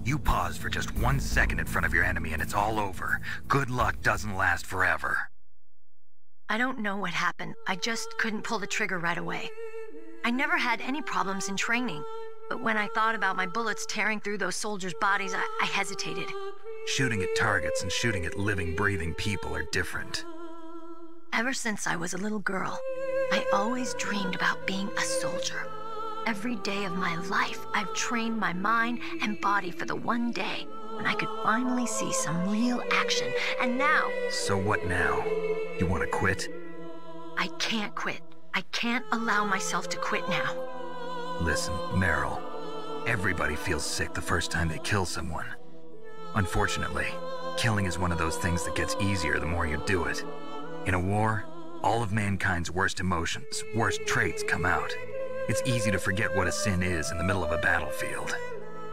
You pause for just 1 second in front of your enemy and it's all over. Good luck doesn't last forever. I don't know what happened. I just couldn't pull the trigger right away. I never had any problems in training, but when I thought about my bullets tearing through those soldiers' bodies, I hesitated. Shooting at targets and shooting at living, breathing people are different. Ever since I was a little girl, I always dreamed about being a soldier. Every day of my life, I've trained my mind and body for the one day when I could finally see some real action. And now... So what now? You want to quit? I can't quit. I can't allow myself to quit now. Listen, Meryl. Everybody feels sick the first time they kill someone. Unfortunately, killing is one of those things that gets easier the more you do it. In a war, all of mankind's worst emotions, worst traits come out. It's easy to forget what a sin is in the middle of a battlefield.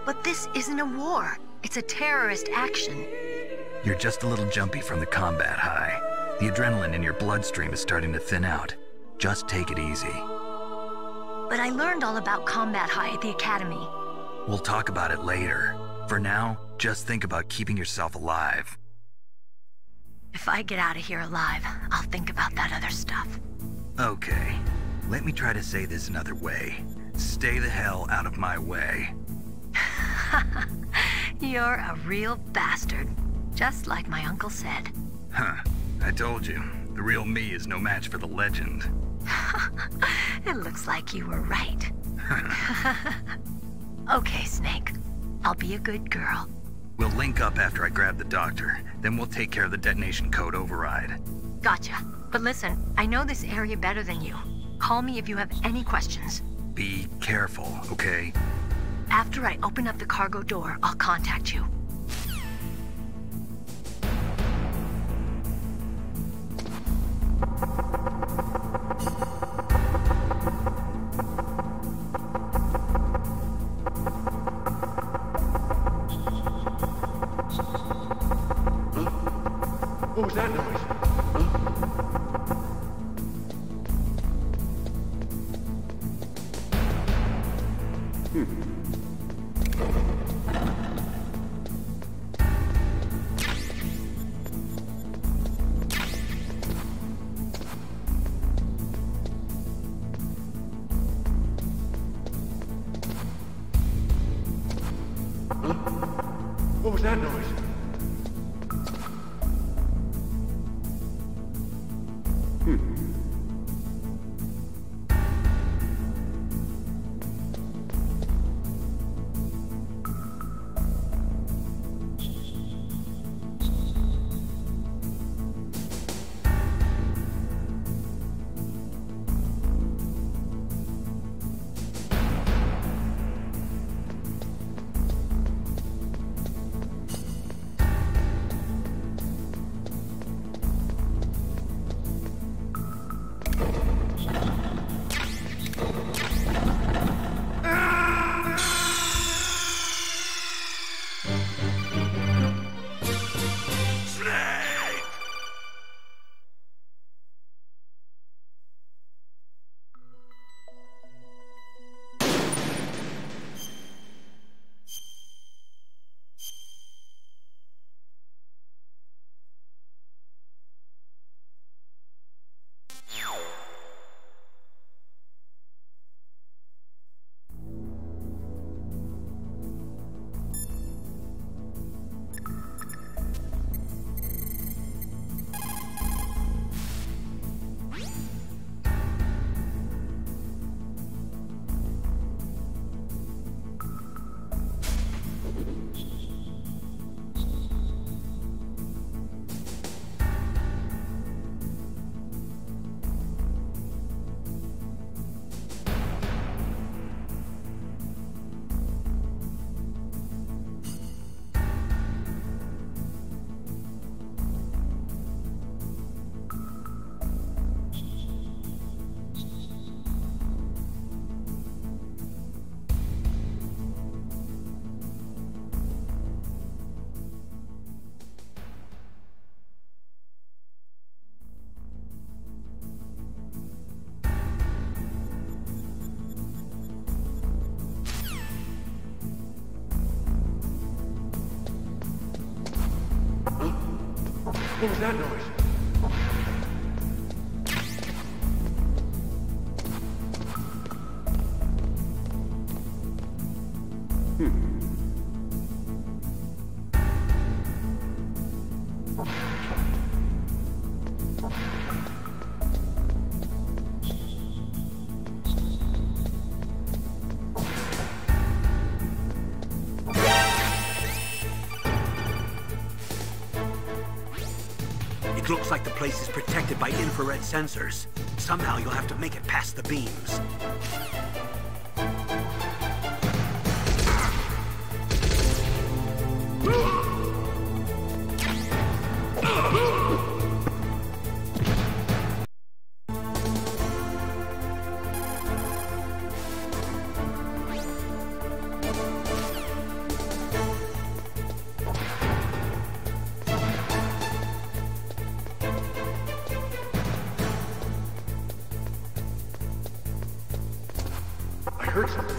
But this isn't a war. It's a terrorist action. You're just a little jumpy from the combat high. The adrenaline in your bloodstream is starting to thin out. Just take it easy. But I learned all about combat high at the academy. We'll talk about it later. For now, just think about keeping yourself alive. If I get out of here alive, I'll think about that other stuff. Okay. Let me try to say this another way. Stay the hell out of my way. You're a real bastard. Just like my uncle said. Huh. I told you. The real me is no match for the legend. It looks like you were right. Okay, Snake. I'll be a good girl. We'll link up after I grab the doctor. Then we'll take care of the detonation code override. Gotcha. But listen, I know this area better than you. Call me if you have any questions. Be careful, okay? After I open up the cargo door, I'll contact you. What was that noise? What was that noise? What was that noise? It looks like the place is protected by infrared sensors. Somehow you'll have to make it past the beams. I heard something.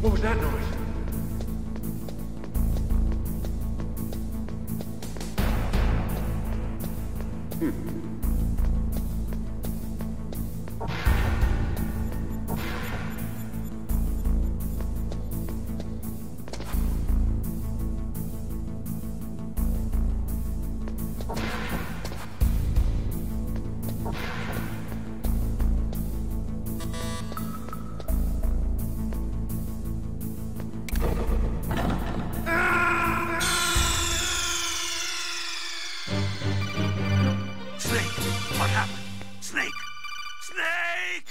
What was that noise? What happened? Snake! Snake!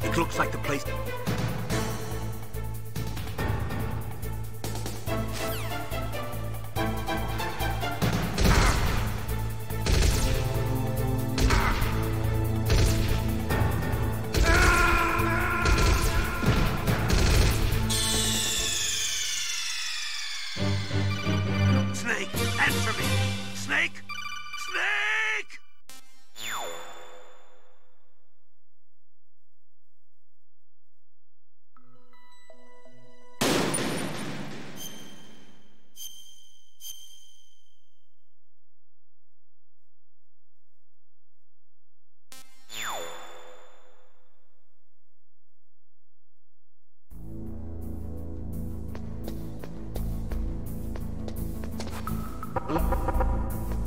It looks like the place... Snake, answer me! Snake! Snake!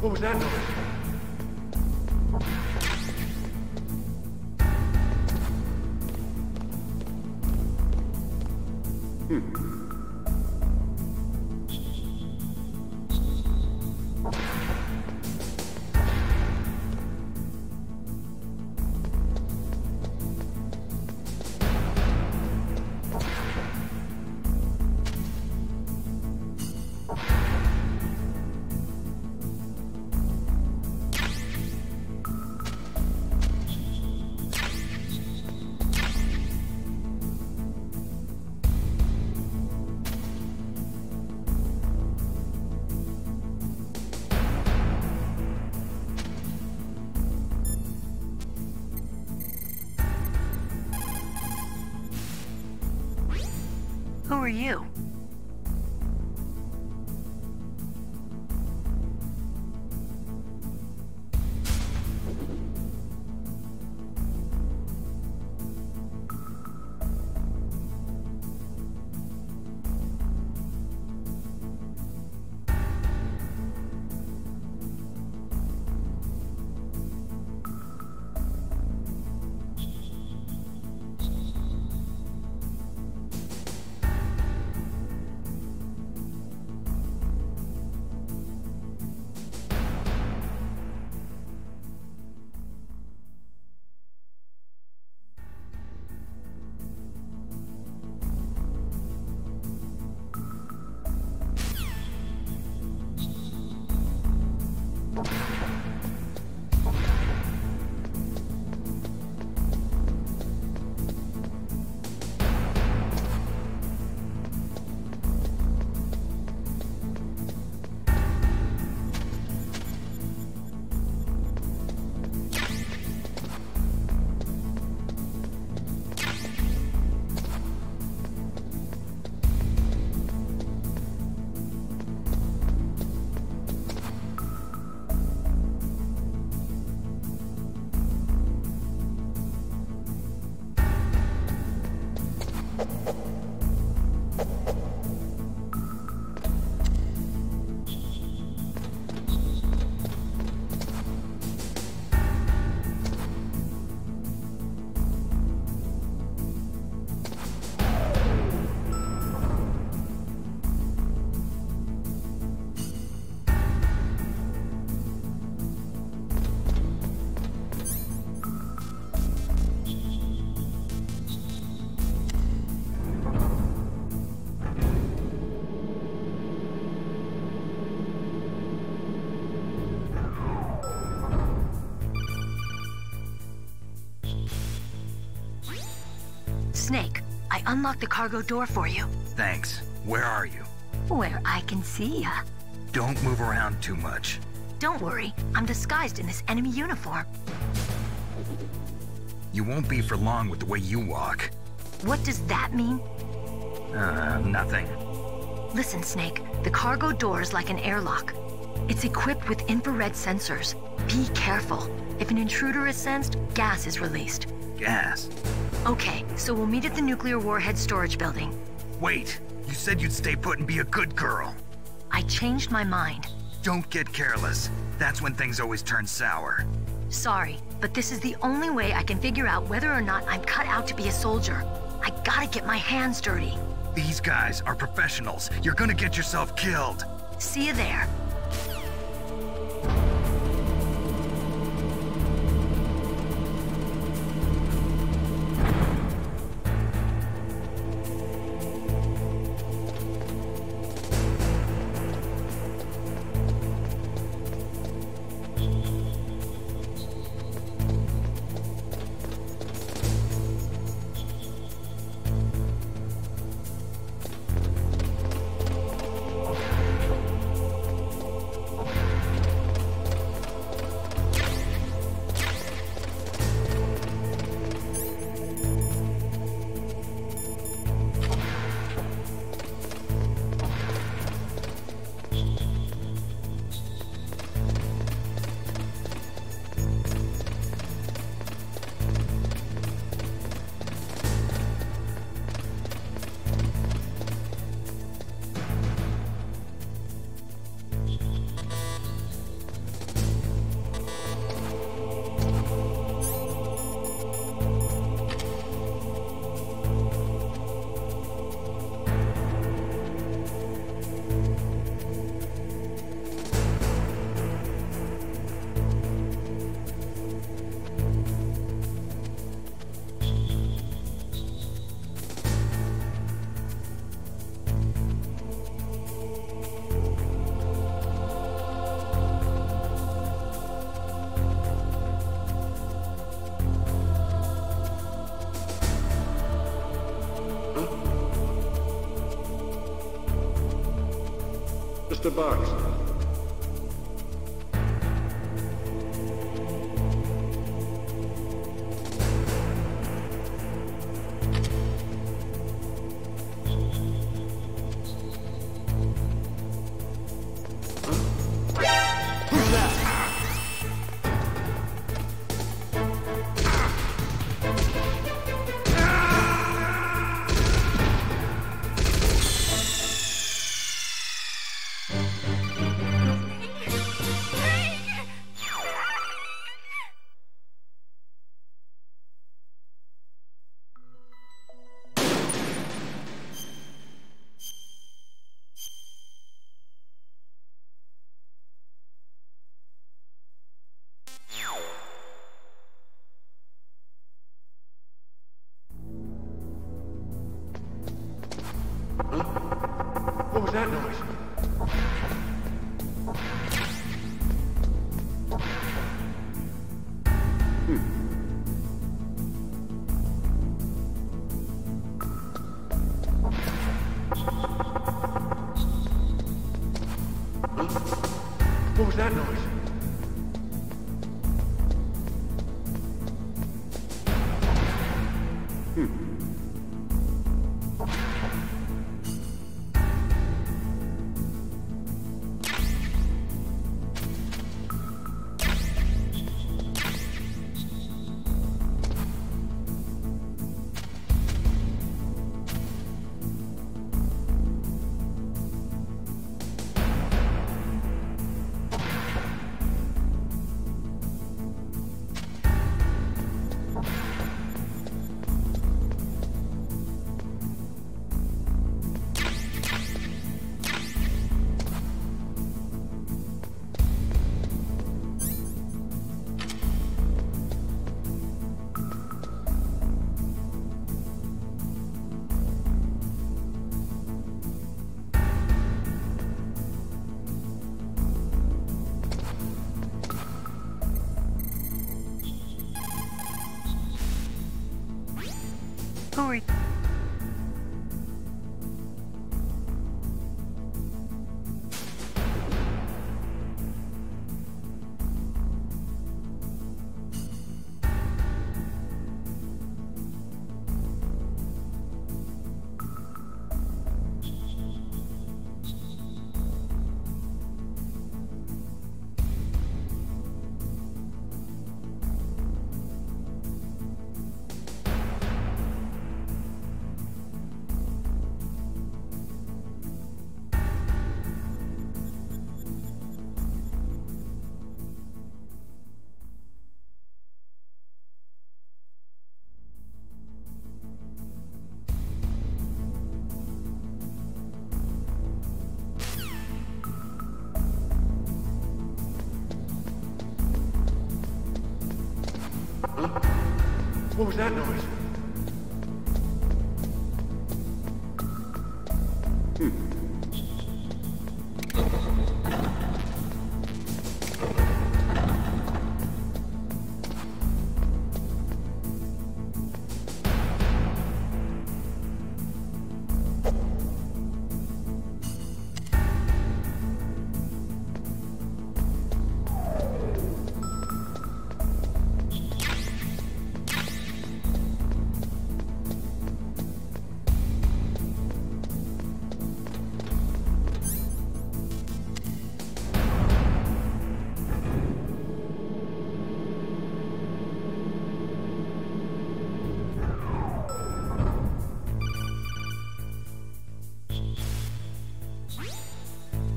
What was that noise? are you? Snake, I unlocked the cargo door for you. Thanks. Where are you? Where I can see ya. Don't move around too much. Don't worry, I'm disguised in this enemy uniform. You won't be for long with the way you walk. What does that mean? Nothing. Listen, Snake, the cargo door is like an airlock. It's equipped with infrared sensors. Be careful. If an intruder is sensed, gas is released. Gas? Okay, so we'll meet at the nuclear warhead storage building. Wait, you said you'd stay put and be a good girl. I changed my mind. Don't get careless. That's when things always turn sour. Sorry, but this is the only way I can figure out whether or not I'm cut out to be a soldier. I gotta get my hands dirty. These guys are professionals. You're gonna get yourself killed. See you there. Mr. Box. was that noise? What was that noise? Who are you? What was that noise?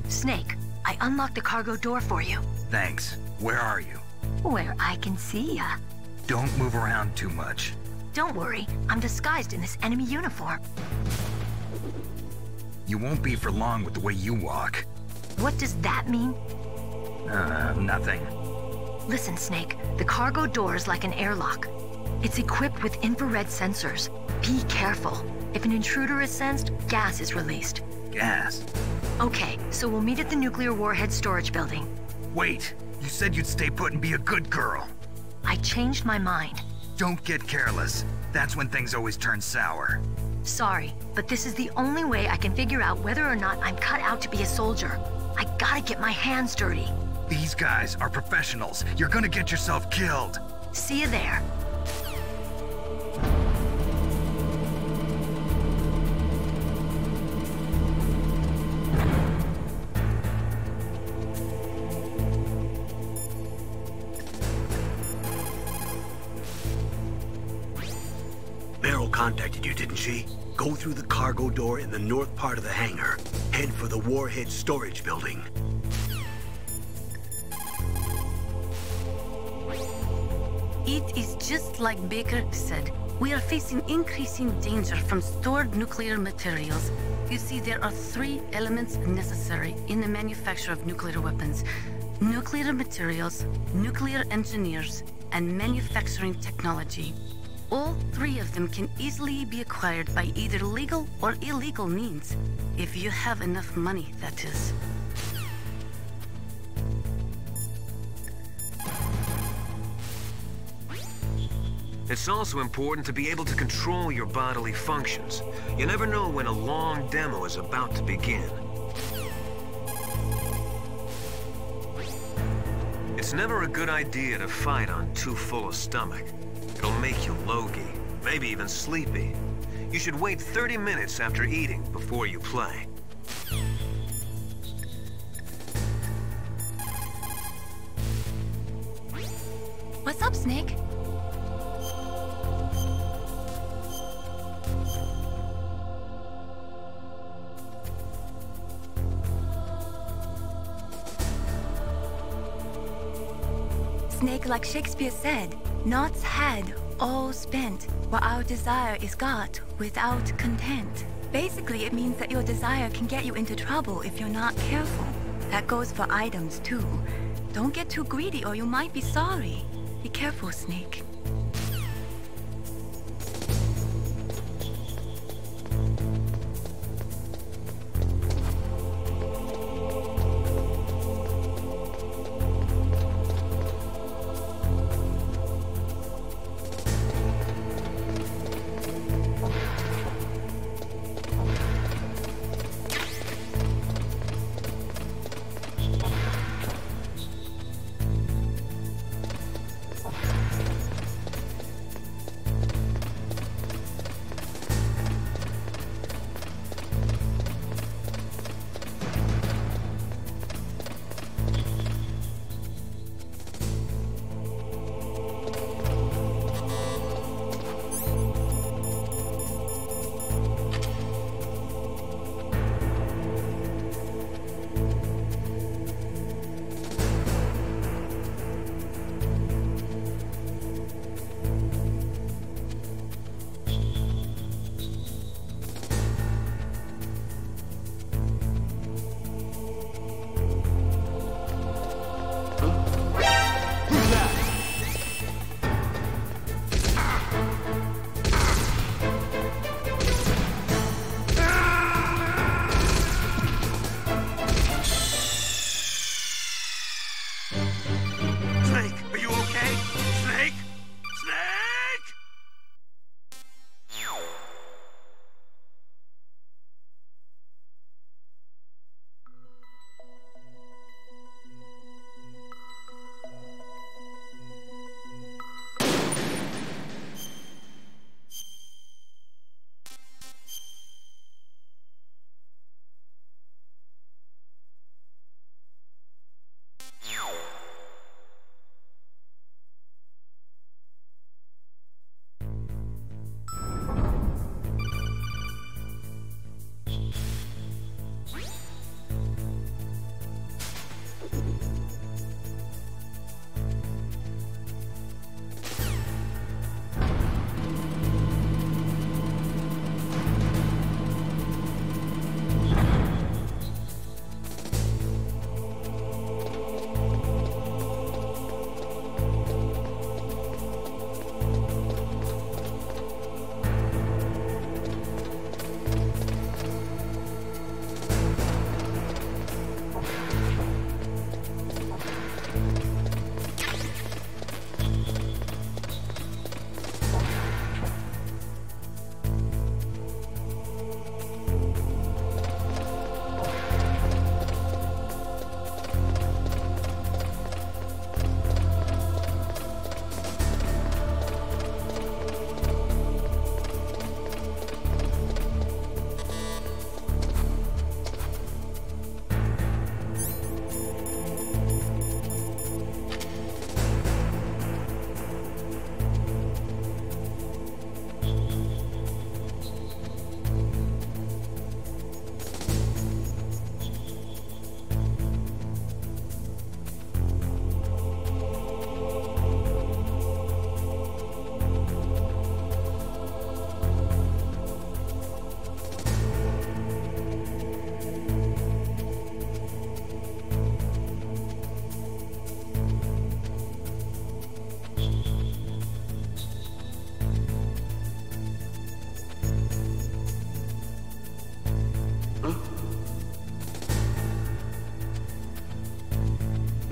Snake, I unlocked the cargo door for you. Thanks. Where are you? Where I can see ya. Don't move around too much. Don't worry, I'm disguised in this enemy uniform. You won't be for long with the way you walk. What does that mean? Nothing. Listen, Snake, the cargo door is like an airlock. It's equipped with infrared sensors. Be careful. If an intruder is sensed, gas is released. Gas? Okay, so we'll meet at the nuclear warhead storage building. Wait, you said you'd stay put and be a good girl. I changed my mind. Don't get careless. That's when things always turn sour. Sorry, but this is the only way I can figure out whether or not I'm cut out to be a soldier. I gotta get my hands dirty. These guys are professionals. You're gonna get yourself killed. See you there. Meryl contacted you, didn't she? Go through the cargo door in the north part of the hangar. Head for the warhead storage building. It is just like Baker said. We are facing increasing danger from stored nuclear materials. You see, there are 3 elements necessary in the manufacture of nuclear weapons: nuclear materials, nuclear engineers, and manufacturing technology. All three of them can easily be acquired by either legal or illegal means. If you have enough money, that is. It's also important to be able to control your bodily functions. You never know when a long demo is about to begin. It's never a good idea to fight on too full a stomach. It'll make you logy, maybe even sleepy. You should wait 30 minutes after eating before you play. What's up, Snake? Snake, like Shakespeare said, naught's had, all spent, while our desire is got without content. Basically, it means that your desire can get you into trouble if you're not careful. That goes for items, too. Don't get too greedy or you might be sorry. Be careful, Snake.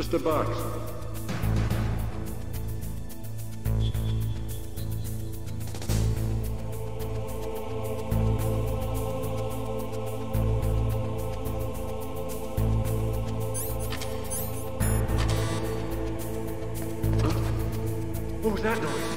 Mr. Box. What was that noise?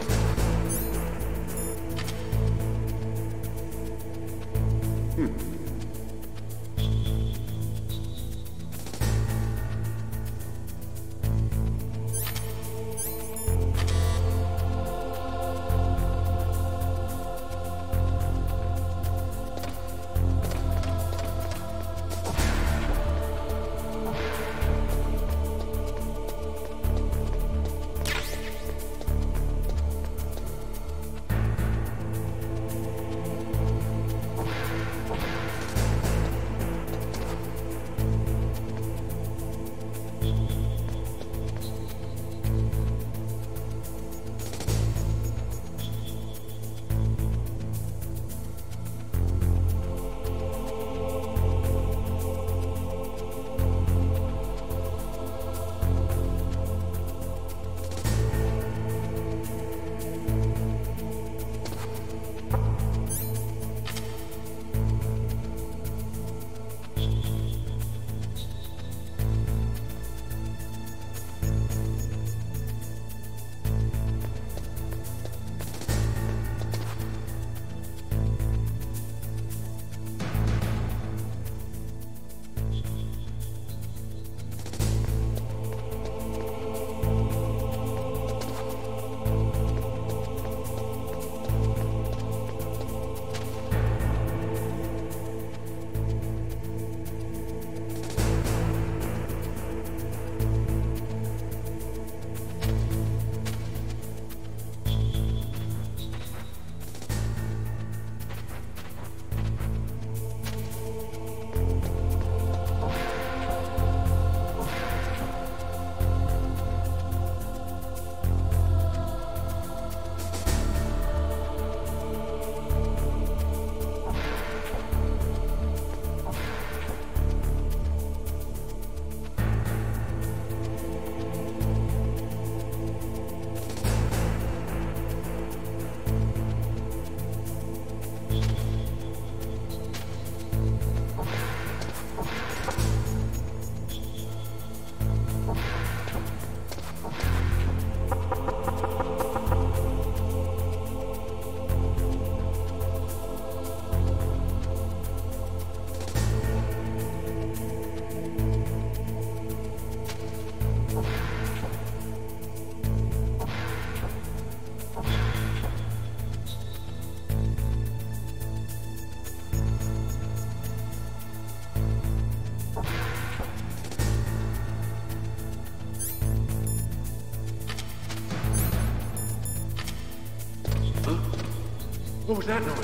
What was that noise?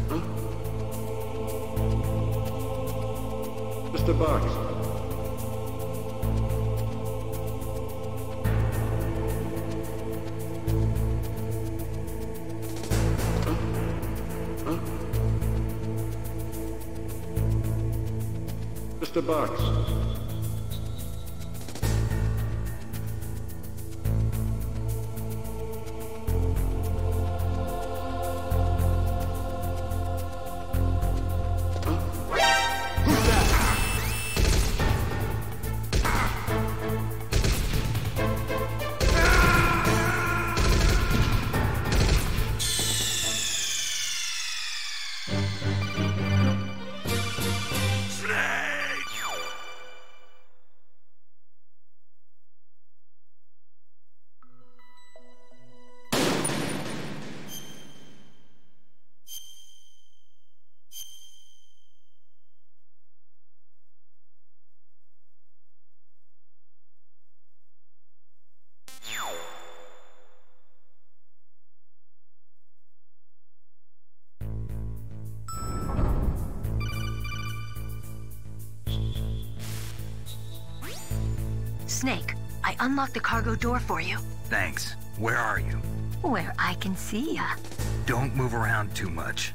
Huh? Mr. Box. Huh? Mr. Box. Snake, I unlocked the cargo door for you. Thanks. Where are you? Where I can see ya. Don't move around too much.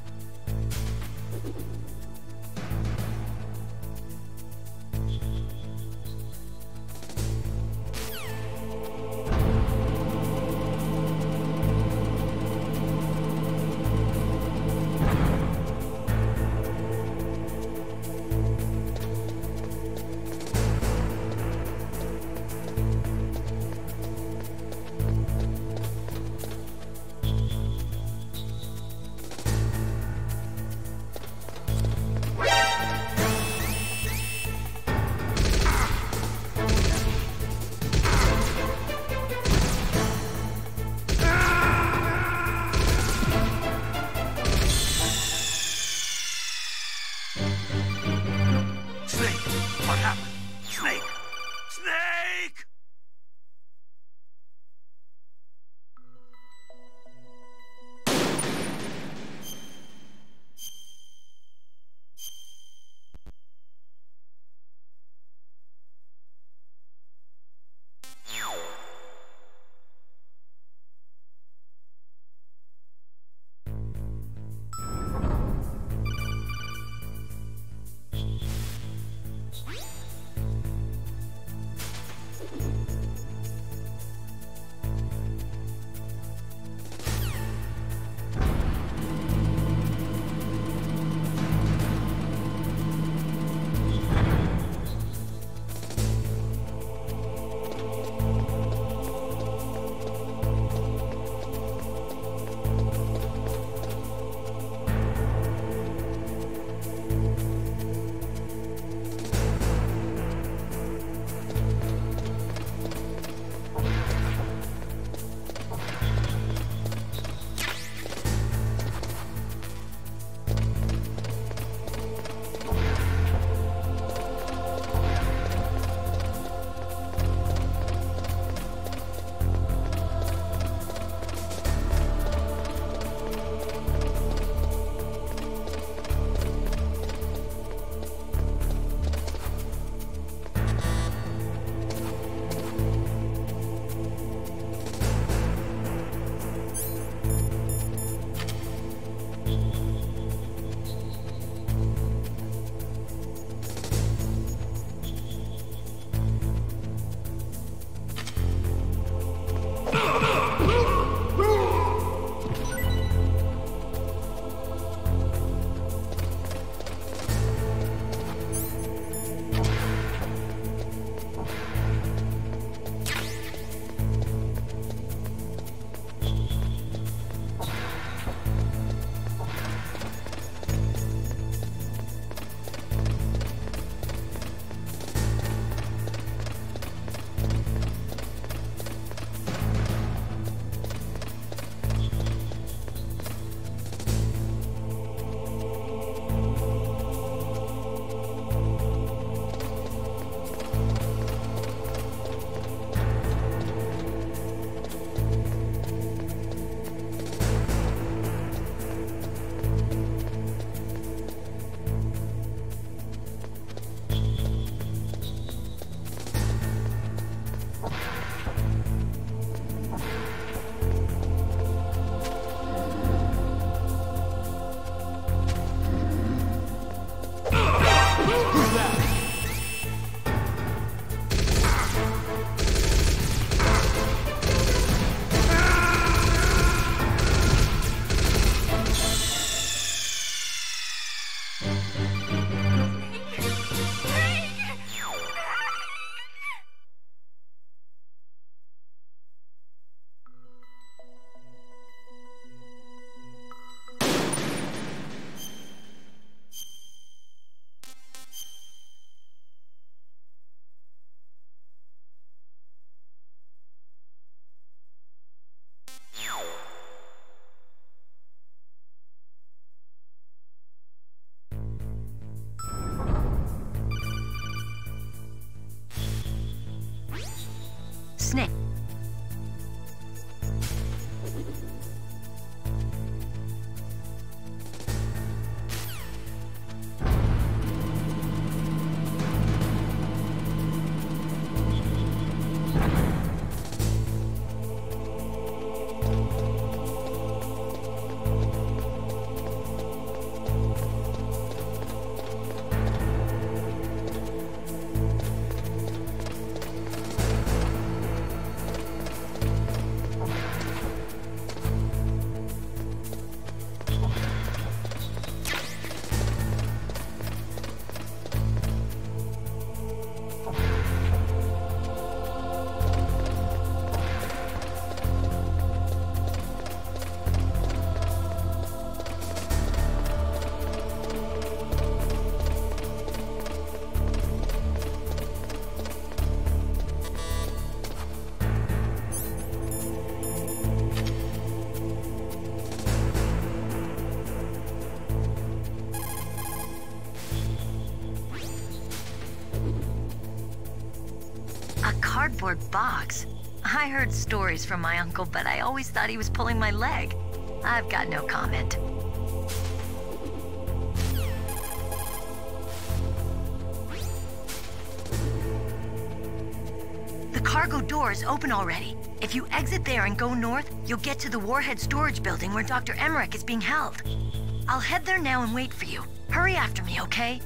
Snake. Cardboard box? I heard stories from my uncle, but I always thought he was pulling my leg. I've got no comment. The cargo door is open already. If you exit there and go north, you'll get to the Warhead storage building where Dr. Emmerich is being held. I'll head there now and wait for you. Hurry after me, okay?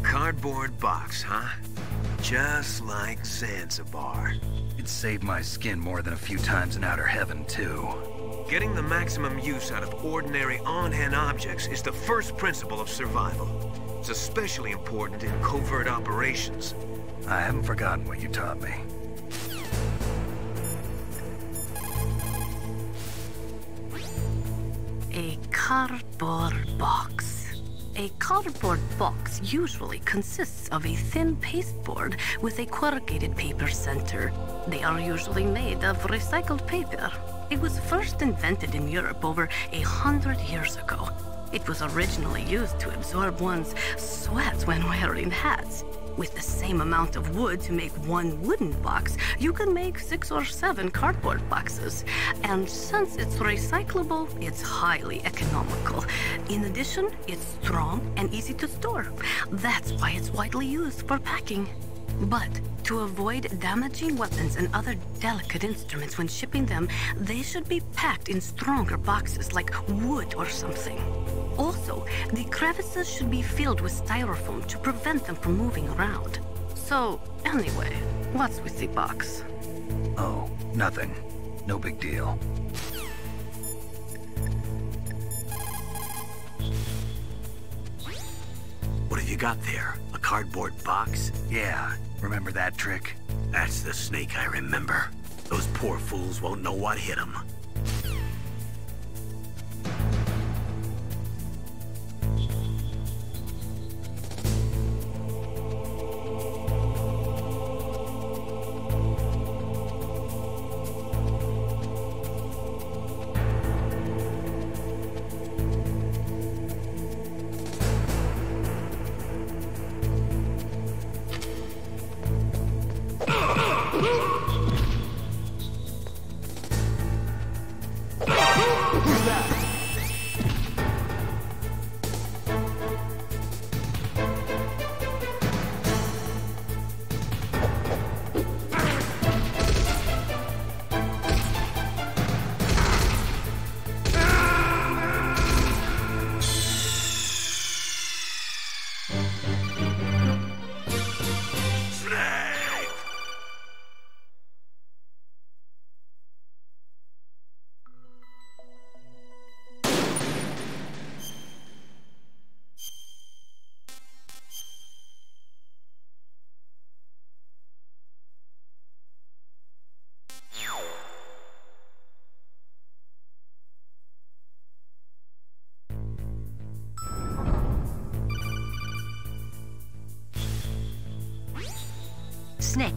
Cardboard box, huh? Just like Zanzibar. It saved my skin more than a few times in Outer Heaven, too. Getting the maximum use out of ordinary on-hand objects is the first principle of survival. It's especially important in covert operations. I haven't forgotten what you taught me. A cardboard box. A cardboard box usually consists of a thin pasteboard with a corrugated paper center. They are usually made of recycled paper. It was first invented in Europe over 100 years ago. It was originally used to absorb one's sweat when wearing hats. With the same amount of wood to make one wooden box, you can make 6 or 7 cardboard boxes. And since it's recyclable, it's highly economical. In addition, it's strong and easy to store. That's why it's widely used for packing. But to avoid damaging weapons and other delicate instruments when shipping them, they should be packed in stronger boxes like wood or something. Also, the crevices should be filled with styrofoam to prevent them from moving around. So, anyway, what's with the box? Oh, nothing. No big deal. What have you got there? A cardboard box? Yeah, remember that trick? That's the Snake I remember. Those poor fools won't know what hit them. Snake.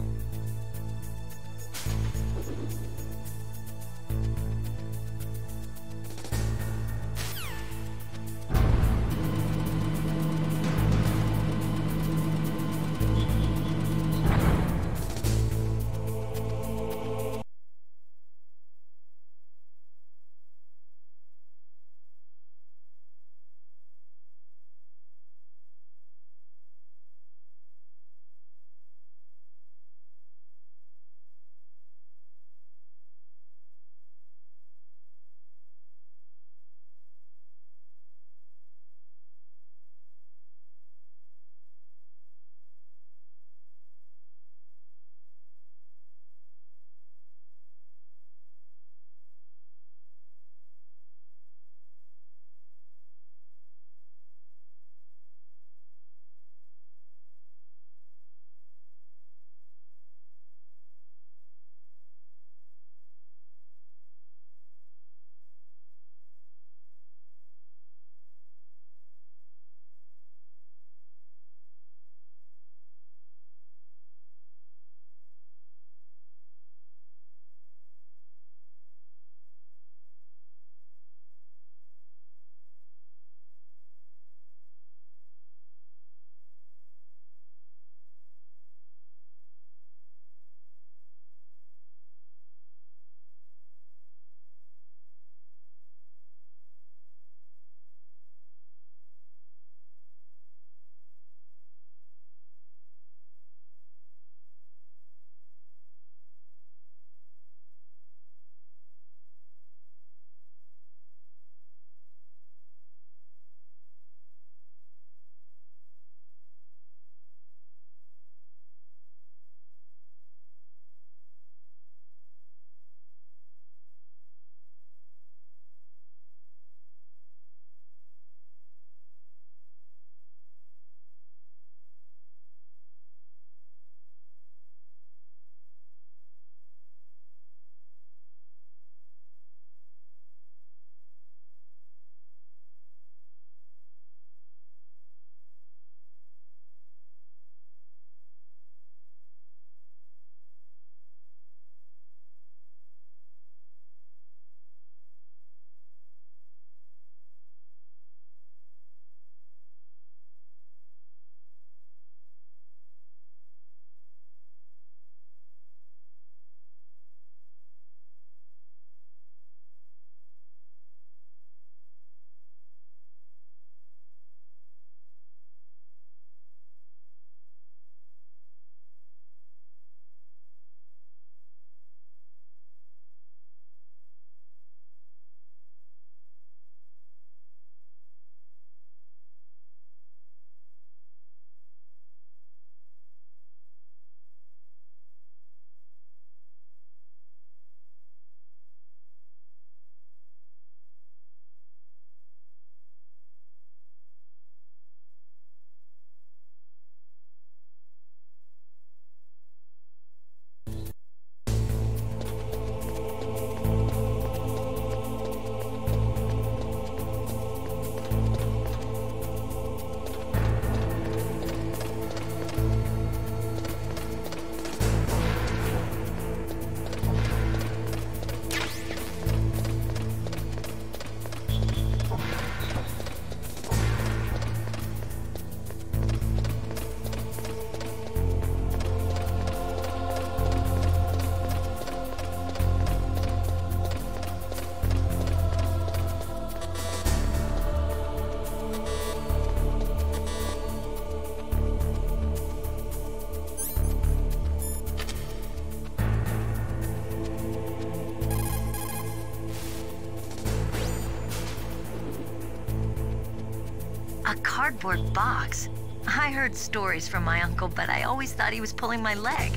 A cardboard box? I heard stories from my uncle, but I always thought he was pulling my leg.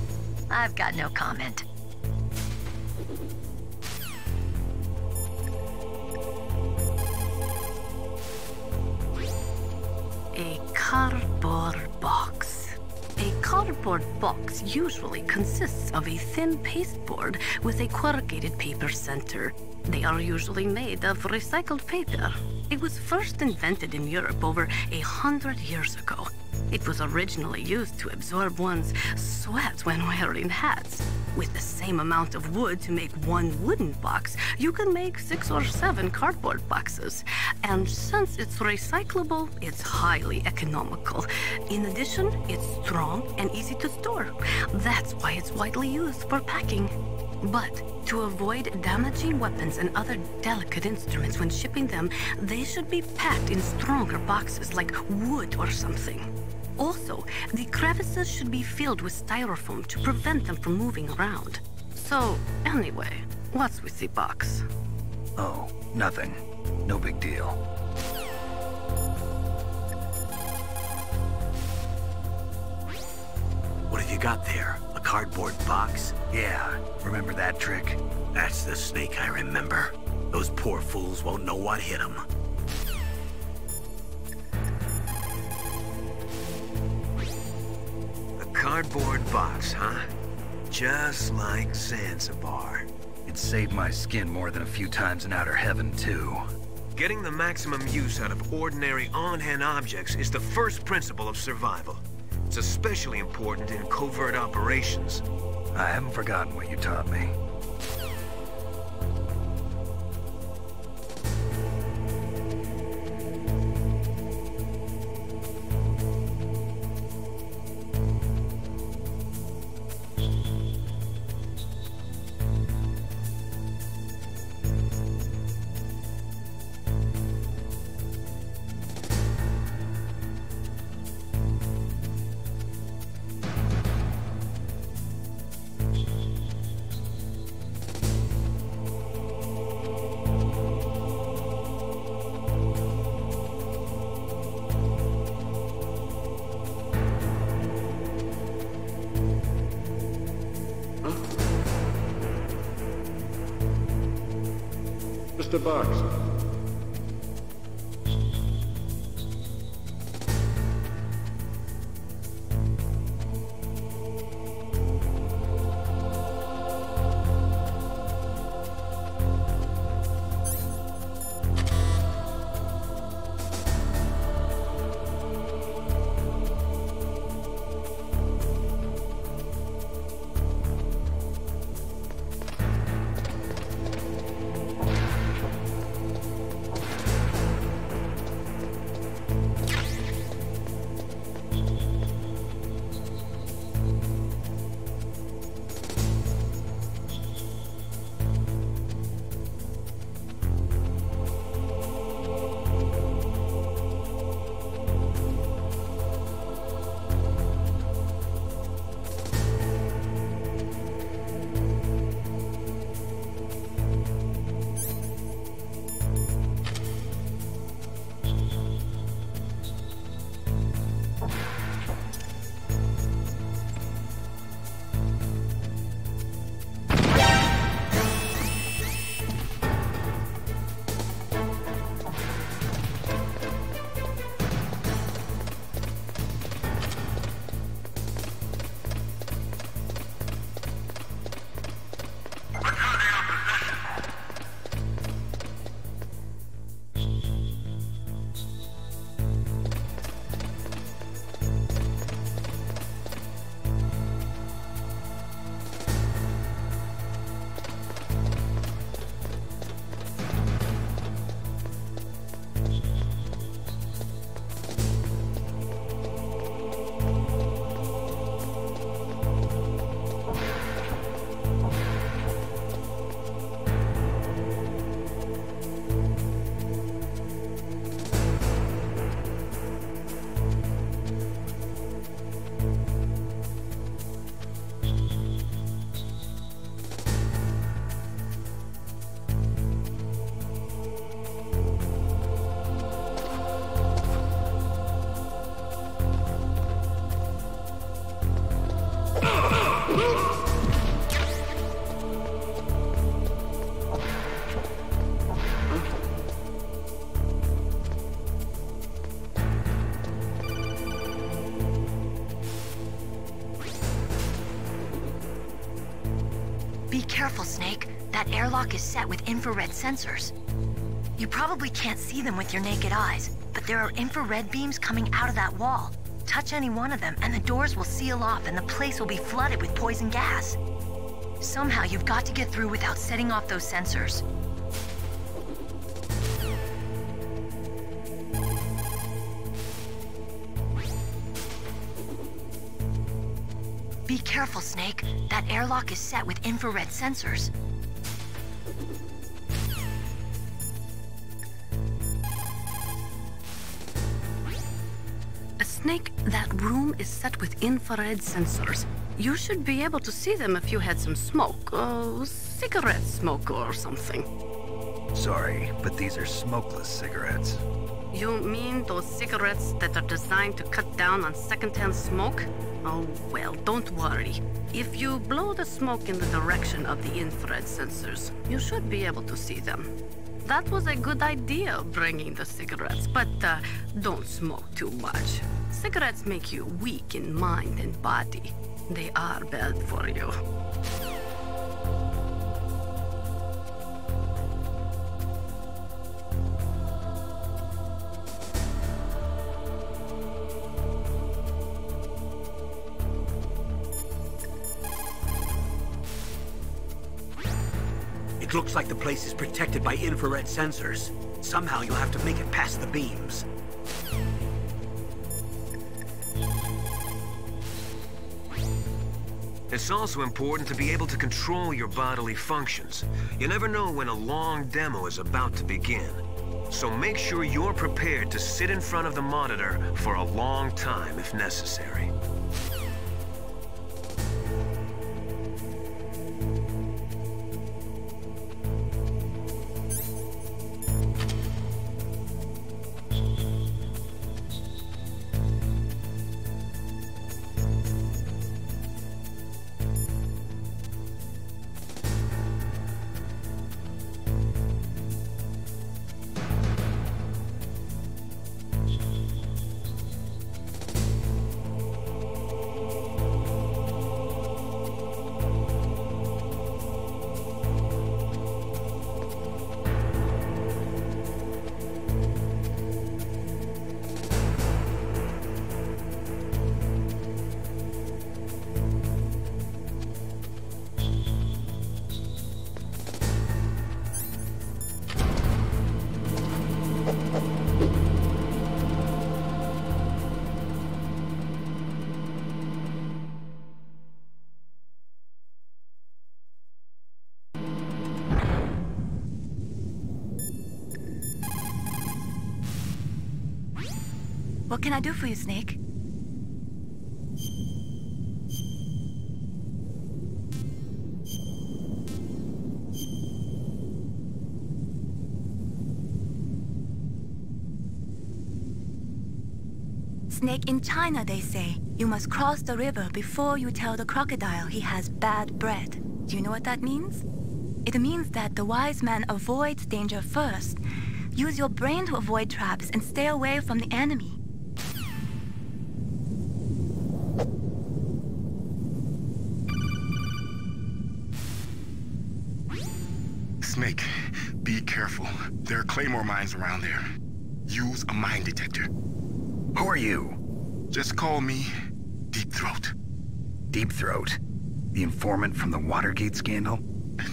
I've got no comment. A cardboard box. A cardboard box usually consists of a thin pasteboard with a corrugated paper center. They are usually made of recycled paper. It was first invented in Europe over 100 years ago. It was originally used to absorb one's sweat when wearing hats. With the same amount of wood to make one wooden box, you can make 6 or 7 cardboard boxes. And since it's recyclable, it's highly economical. In addition, it's strong and easy to store. That's why it's widely used for packing. But to avoid damaging weapons and other delicate instruments when shipping them, they should be packed in stronger boxes like wood or something. Also, the crevices should be filled with styrofoam to prevent them from moving around. So, anyway, what's with the box? Oh, nothing. No big deal. What have you got there? A cardboard box? Yeah, remember that trick? That's the Snake I remember. Those poor fools won't know what hit them. Cardboard box, huh? Just like Zanzibar. It saved my skin more than a few times in Outer Heaven, too. Getting the maximum use out of ordinary on-hand objects is the first principle of survival. It's especially important in covert operations. I haven't forgotten what you taught me. Mr. Box. Be careful, Snake. That airlock is set with infrared sensors. You probably can't see them with your naked eyes, but there are infrared beams coming out of that wall. Touch any one of them, and the doors will seal off and the place will be flooded with poison gas. Somehow you've got to get through without setting off those sensors. Be careful, Snake. That airlock is set with infrared sensors. Snake, that room is set with infrared sensors. You should be able to see them if you had some smoke. Cigarette smoke or something. Sorry, but these are smokeless cigarettes. You mean those cigarettes that are designed to cut down on secondhand smoke? Oh, well, don't worry. If you blow the smoke in the direction of the infrared sensors, you should be able to see them. That was a good idea, bringing the cigarettes, but don't smoke too much. Cigarettes make you weak in mind and body. They are bad for you. It looks like the place is protected by infrared sensors. Somehow you'll have to make it past the beams. It's also important to be able to control your bodily functions. You never know when a long demo is about to begin. So make sure you're prepared to sit in front of the monitor for a long time if necessary. What can I do for you, Snake? Snake, in China they say, you must cross the river before you tell the crocodile he has bad bread. Do you know what that means? It means that the wise man avoids danger first. Use your brain to avoid traps and stay away from the enemy. Snake, be careful. There are Claymore mines around there. Use a mine detector. Who are you? Just call me Deep Throat. Deep Throat? The informant from the Watergate scandal?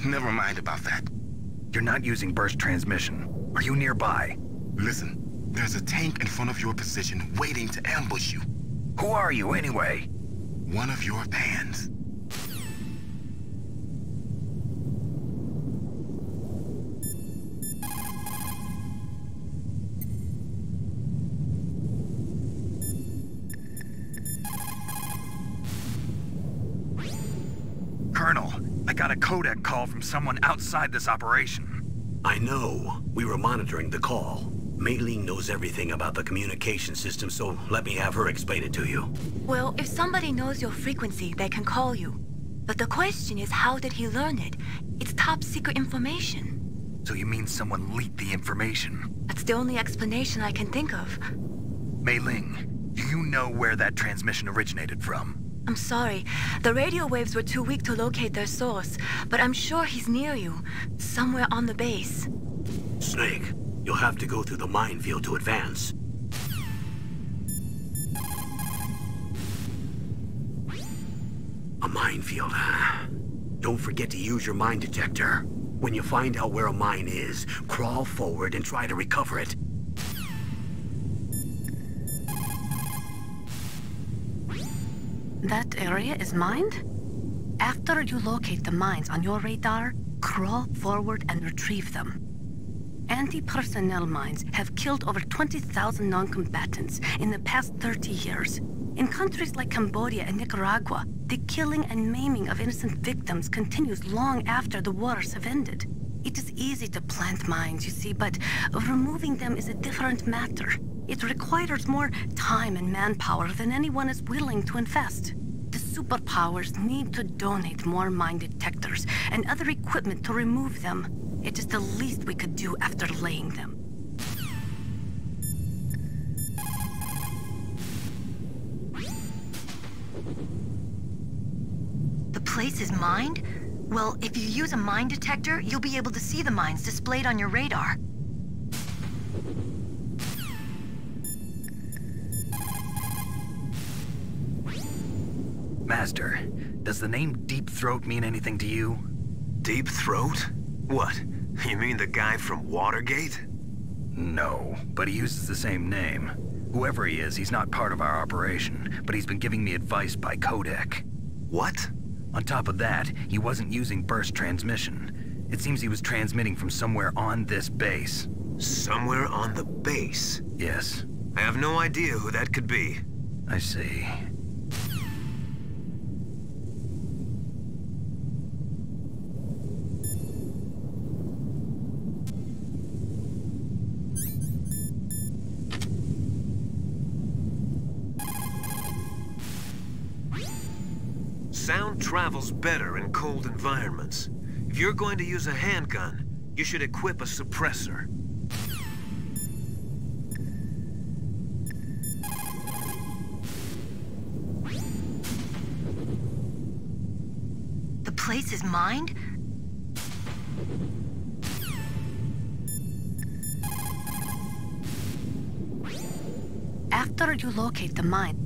Never mind about that. You're not using burst transmission. Are you nearby? Listen, there's a tank in front of your position waiting to ambush you. Who are you anyway? One of your fans. Colonel, I got a codec call from someone outside this operation. I know. We were monitoring the call. Mei Ling knows everything about the communication system, so let me have her explain it to you. Well, if somebody knows your frequency, they can call you. But the question is, how did he learn it? It's top secret information. So you mean someone leaked the information? That's the only explanation I can think of. Mei Ling, do you know where that transmission originated from? I'm sorry. The radio waves were too weak to locate their source, but I'm sure he's near you, somewhere on the base. Snake, you'll have to go through the minefield to advance. A minefield, huh? Don't forget to use your mine detector. When you find out where a mine is, crawl forward and try to recover it. That area is mined? After you locate the mines on your radar, crawl forward and retrieve them. Anti-personnel mines have killed over 20,000 non-combatants in the past 30 years. In countries like Cambodia and Nicaragua, the killing and maiming of innocent victims continues long after the wars have ended. It is easy to plant mines, you see, but removing them is a different matter. It requires more time and manpower than anyone is willing to invest. The superpowers need to donate more mine detectors and other equipment to remove them. It is the least we could do after laying them. The place is mined? Well, if you use a mine detector, you'll be able to see the mines displayed on your radar. Master, does the name Deep Throat mean anything to you? Deep Throat? What? You mean the guy from Watergate? No, but he uses the same name. Whoever he is, he's not part of our operation, but he's been giving me advice by codec. What? On top of that, he wasn't using burst transmission. It seems he was transmitting from somewhere on this base. Somewhere on the base? Yes. I have no idea who that could be. I see. Sound travels better in cold environments. If you're going to use a handgun, you should equip a suppressor. The place is mined? After you locate the mine,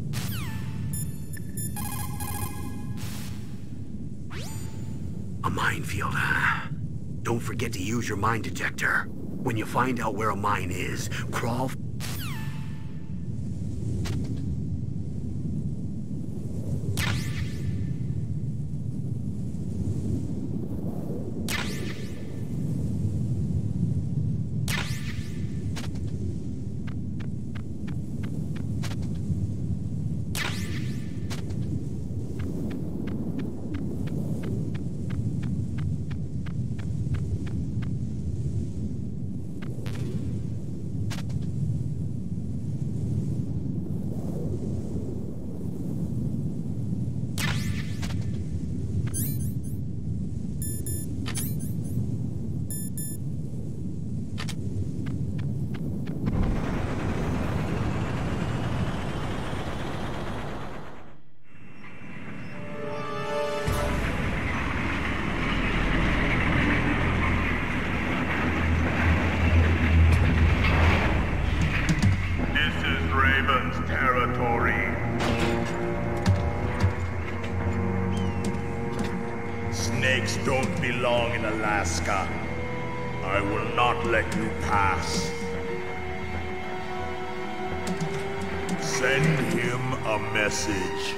a minefield, huh? Don't forget to use your mine detector. When you find out where a mine is, crawl... Snakes don't belong in Alaska. I will not let you pass. Send him a message.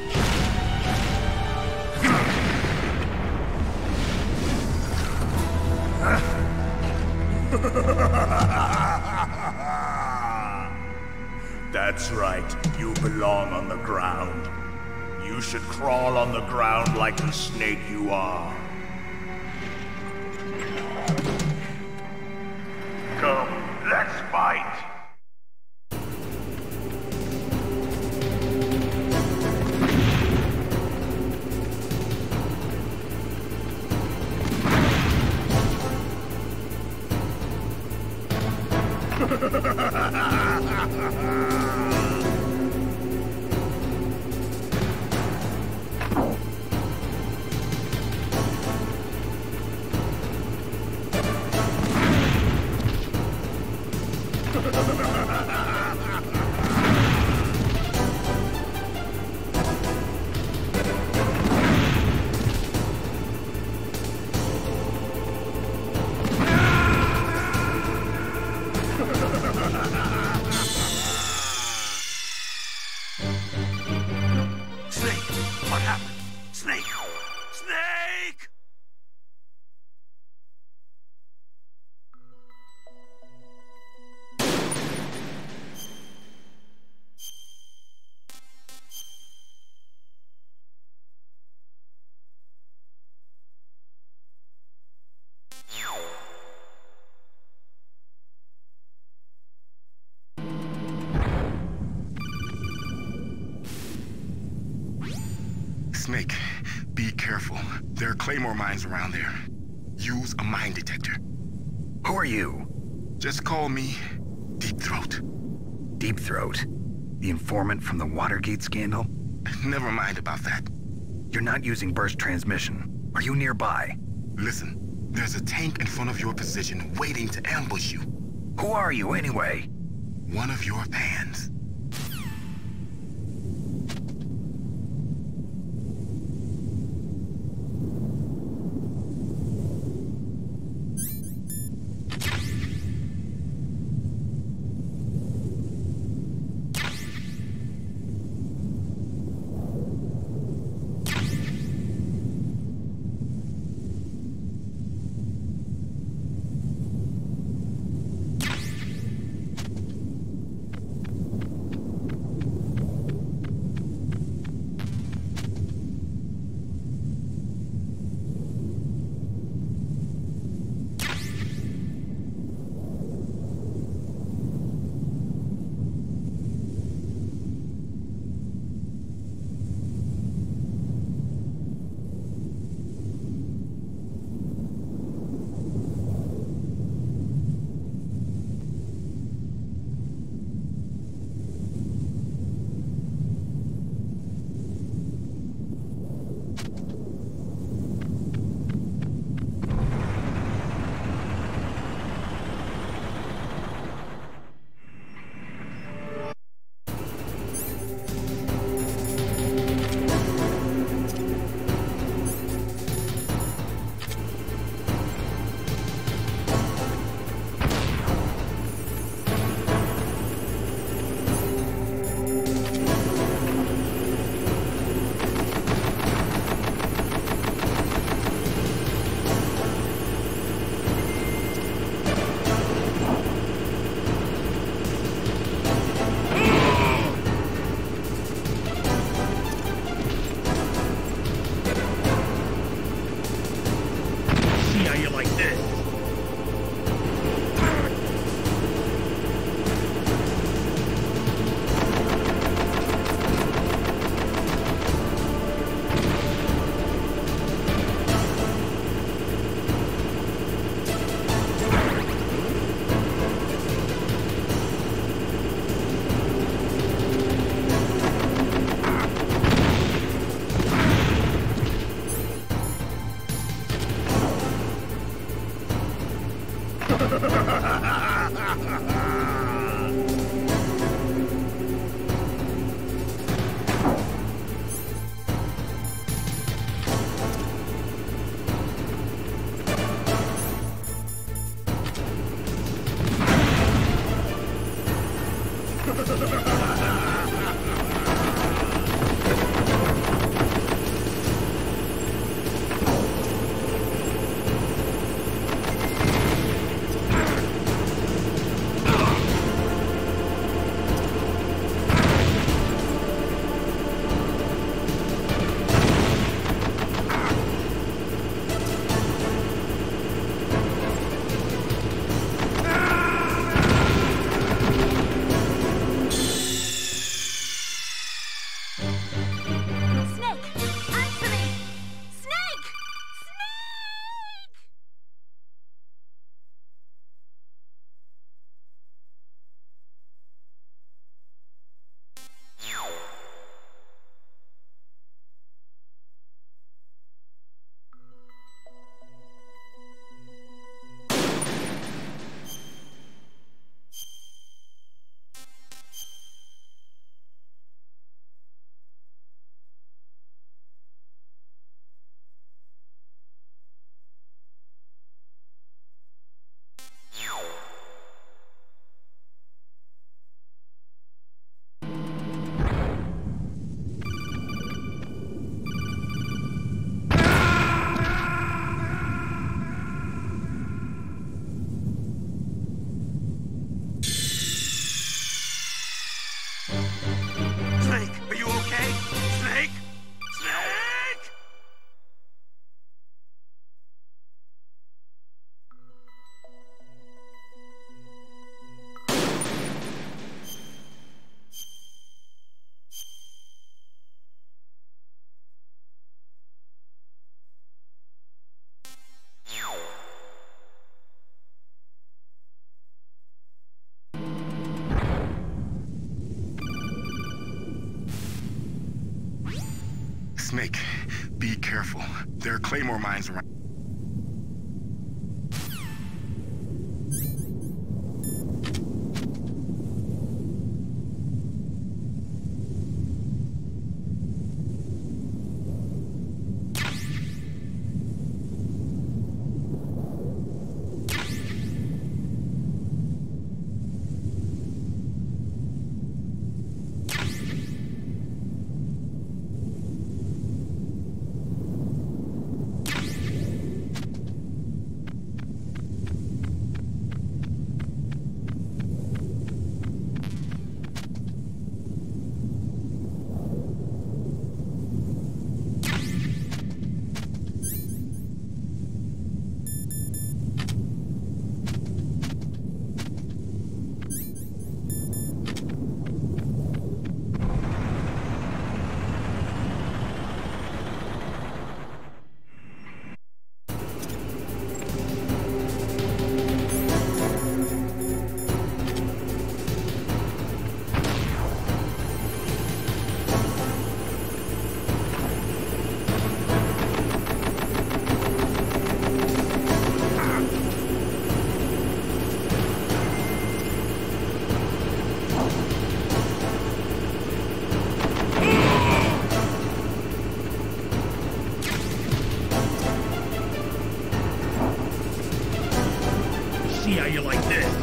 That's right, you belong on the ground. You should crawl on the ground like the snake you are. Come, let's fight! Snake, be careful. There are Claymore mines around there. Use a mine detector. Who are you? Just call me Deep Throat. Deep Throat? The informant from the Watergate scandal? Never mind about that. You're not using burst transmission. Are you nearby? Listen, there's a tank in front of your position waiting to ambush you. Who are you anyway? One of your fans. careful. There are Claymore mines around. See how you like this.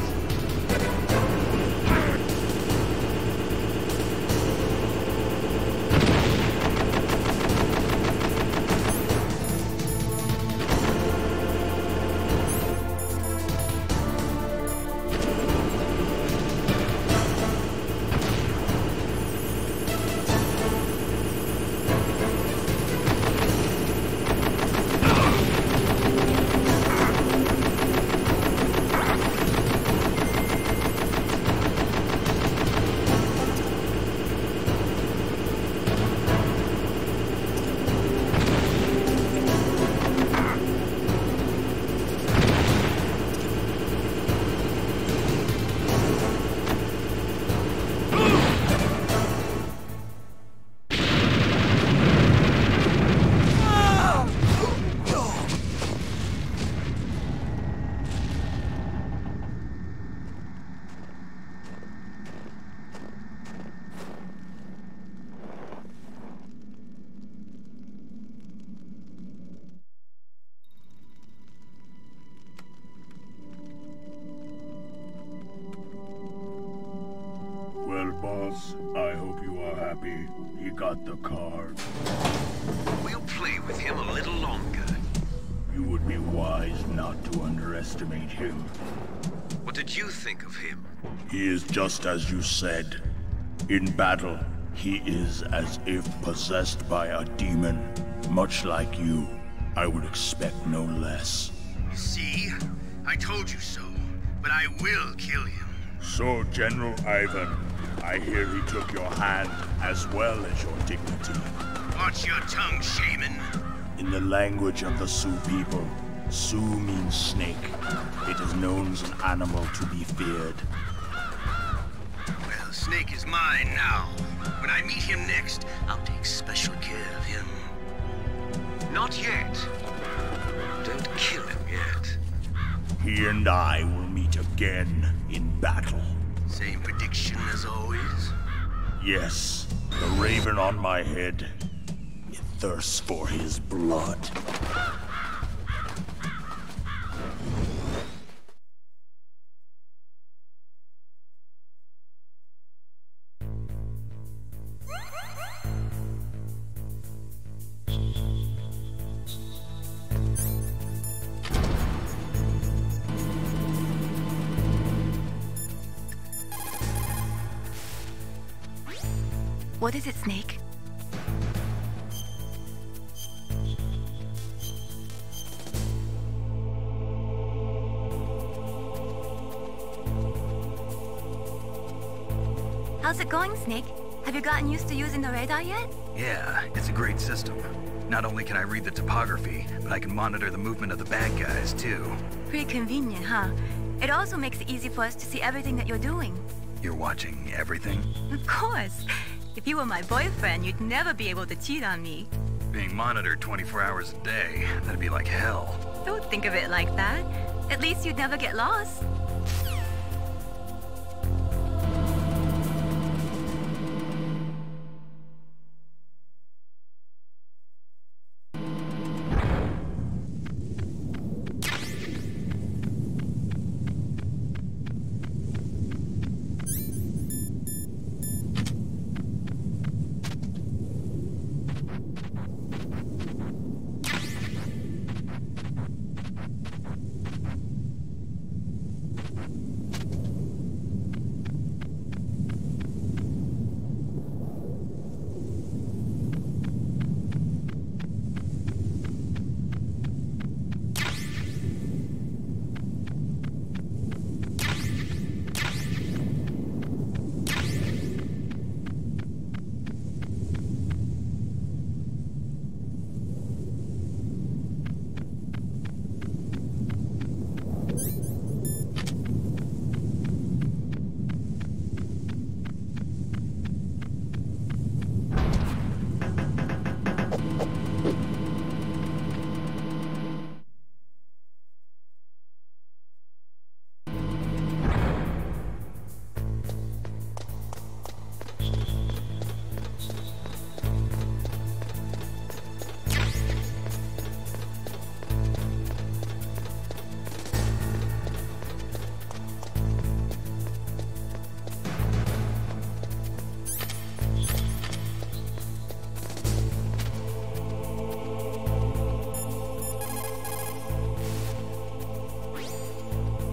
Well, boss, I hope you are happy. He got the card. We'll play with him a little longer. You would be wise not to underestimate him. What did you think of him? He is just as you said. In battle, he is as if possessed by a demon. Much like you, I would expect no less. See? I told you so, but I will kill him. So, General Ivan, I hear he took your hand as well as your dignity. Watch your tongue, shaman. In the language of the Sioux people, Sioux means snake. It is known as an animal to be feared. Well, Snake is mine now. When I meet him next, I'll take special care of him. Not yet. Don't kill him yet. He and I will meet again in battle. Same prediction as always? Yes, the raven on my head. It thirsts for his blood. What is it, Snake? How's it going, Snake? Have you gotten used to using the radar yet? Yeah, it's a great system. Not only can I read the topography, but I can monitor the movement of the bad guys, too. Pretty convenient, huh? It also makes it easy for us to see everything that you're doing. You're watching everything? Of course. If you were my boyfriend, you'd never be able to cheat on me. Being monitored 24 hours a day, that'd be like hell. Don't think of it like that. At least you'd never get lost.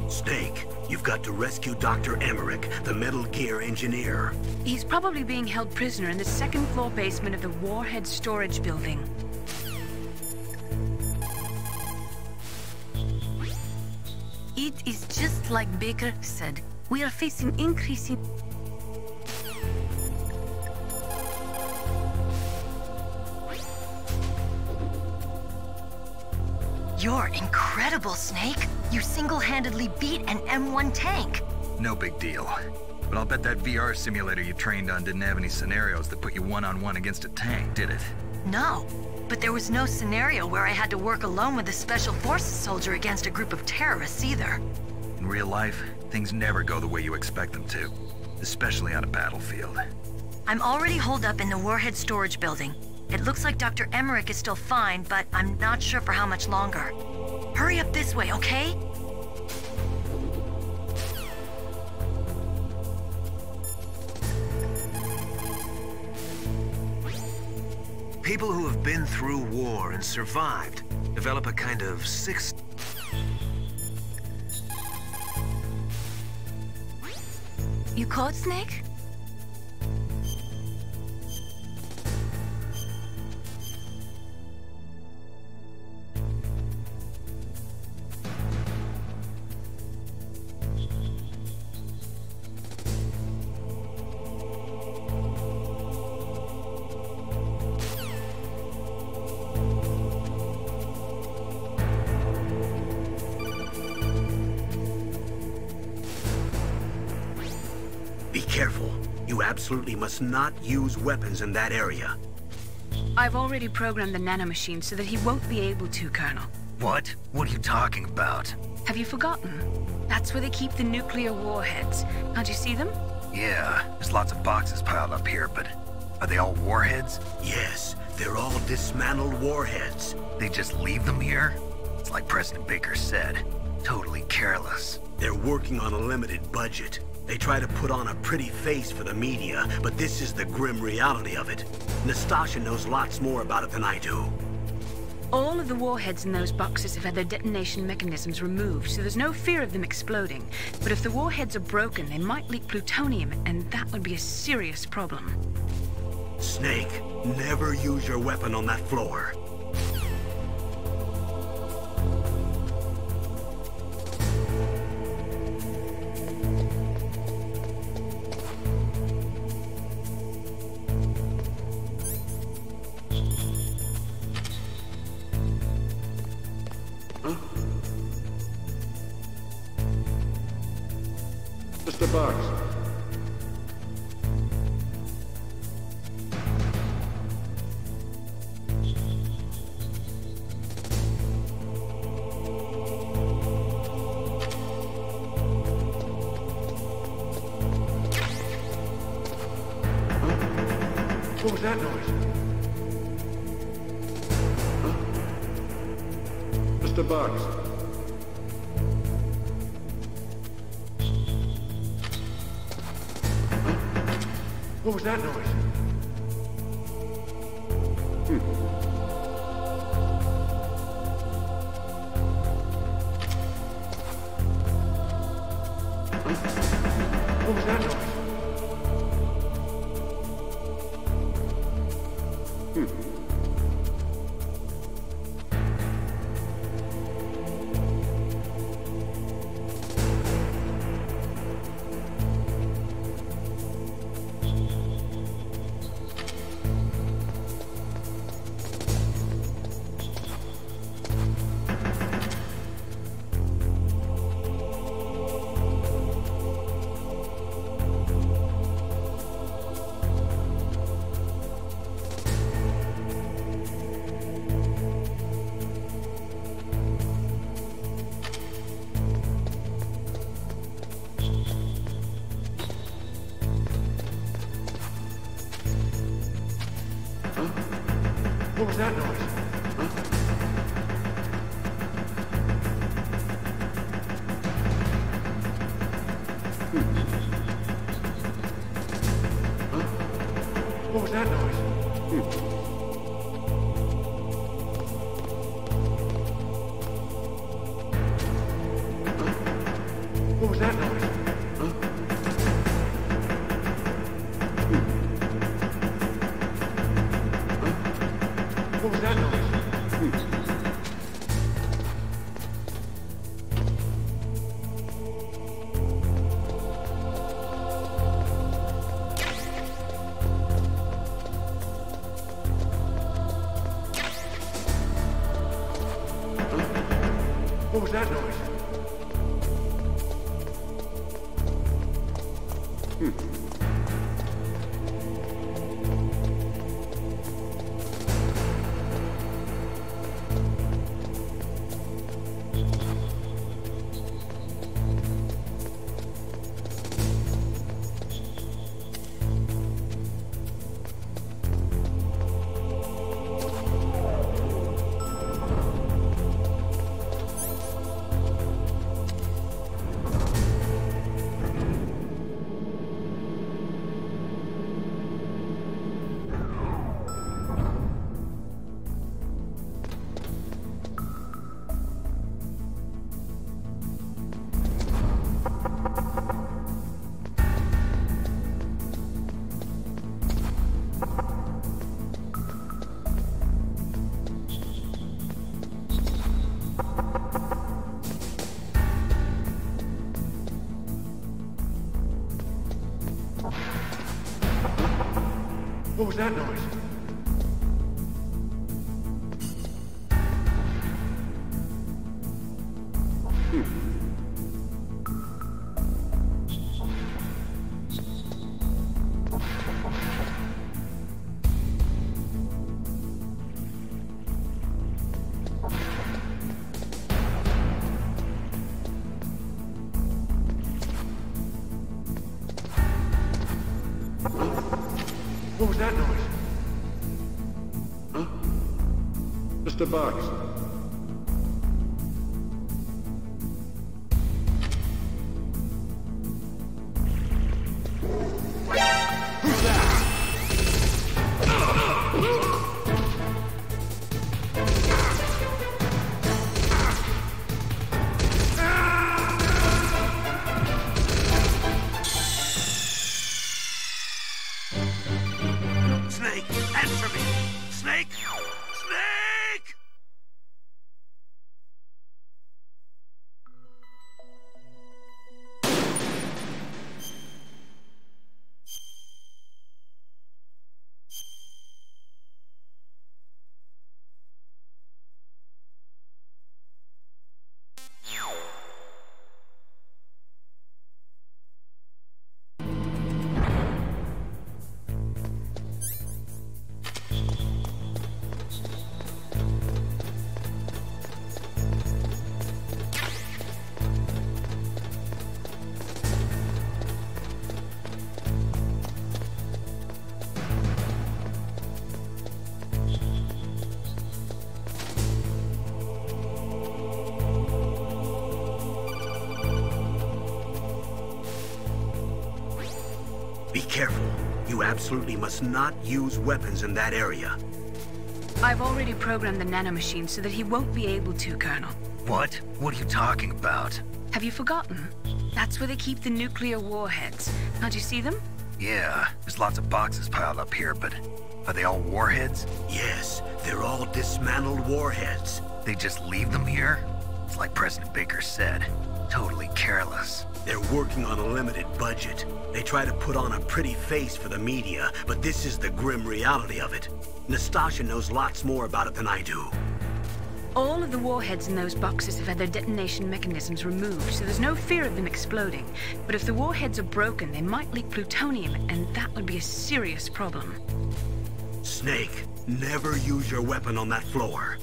Snake, you've got to rescue Dr. Emmerich, the Metal Gear engineer. He's probably being held prisoner in the second-floor basement of the Warhead storage building. It is just like Baker said. We are facing increasing... You're incredible, Snake. You single-handedly beat an M1 tank. No big deal. But I'll bet that VR simulator you trained on didn't have any scenarios that put you one-on-one against a tank, did it? No, but there was no scenario where I had to work alone with a Special Forces soldier against a group of terrorists either. In real life, things never go the way you expect them to, especially on a battlefield. I'm already holed up in the Warhead storage building. It looks like Dr. Emmerich is still fine, but I'm not sure for how much longer. Hurry up this way, okay? People who have been through war and survived develop a kind of sixth... You caught Snake? Be careful. You absolutely must not use weapons in that area. I've already programmed the nanomachine so that he won't be able to, Colonel. What? What are you talking about? Have you forgotten? That's where they keep the nuclear warheads. Can't you see them? Yeah, there's lots of boxes piled up here, but are they all warheads? Yes, they're all dismantled warheads. They just leave them here? It's like President Baker said. Totally careless. They're working on a limited budget. They try to put on a pretty face for the media, but this is the grim reality of it. Nastasha knows lots more about it than I do. All of the warheads in those boxes have had their detonation mechanisms removed, so there's no fear of them exploding. But if the warheads are broken, they might leak plutonium, and that would be a serious problem. Snake, never use your weapon on that floor. Mr. Box. was that noise? Huh? Mr. Bugs. Huh? What was that noise? What was that noise? What was that noise? Huh? Huh? What was that noise? Huh? What was that noise? Huh? What was that noise? What was that noise? What was that noise? What was that noise? Huh? Mr. Bugs. Who's that? Snake, answer me! Snake! Snake! Be careful. You absolutely must not use weapons in that area. I've already programmed the nanomachine so that he won't be able to, Colonel. What? What are you talking about? Have you forgotten? That's where they keep the nuclear warheads. Can't you see them? Yeah, there's lots of boxes piled up here, but are they all warheads? Yes, they're all dismantled warheads. They just leave them here? It's like President Baker said, totally careless. They're working on a limited budget. They try to put on a pretty face for the media, but this is the grim reality of it. Nastasha knows lots more about it than I do. All of the warheads in those boxes have had their detonation mechanisms removed, so there's no fear of them exploding. But if the warheads are broken, they might leak plutonium, and that would be a serious problem. Snake, never use your weapon on that floor.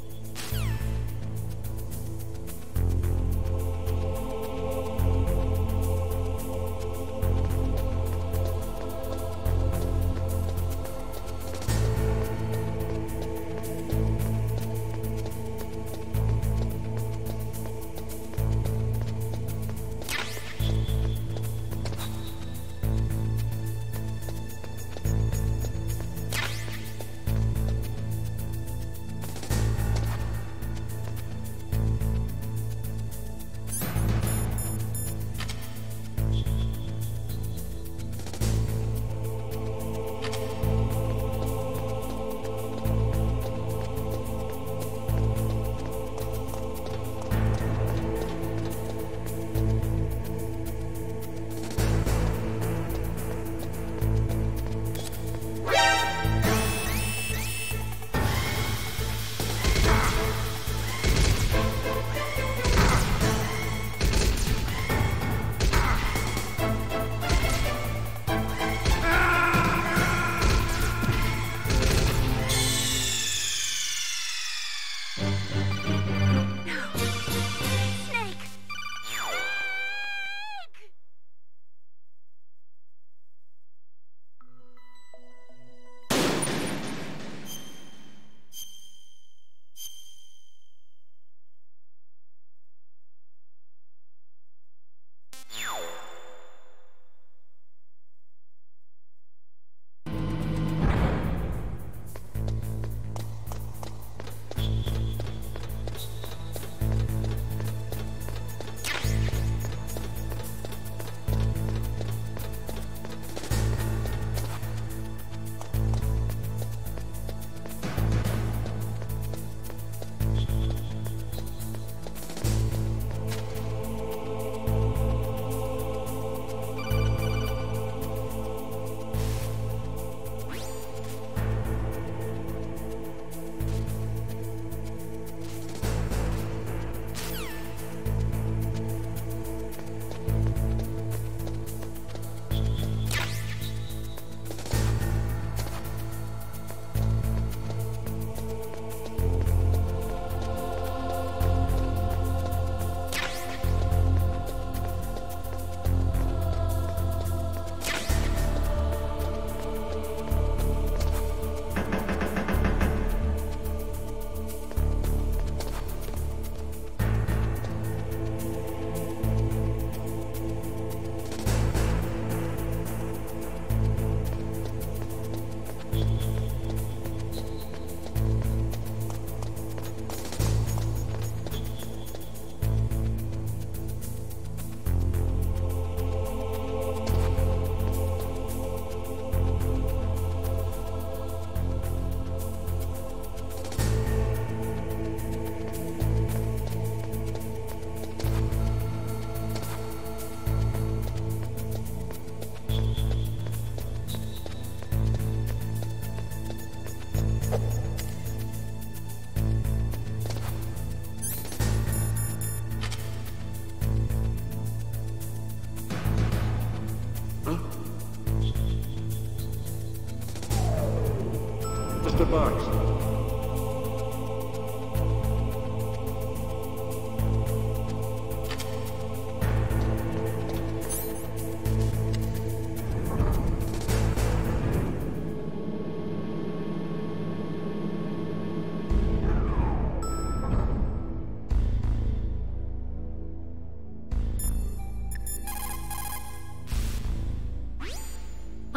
Mr. Box.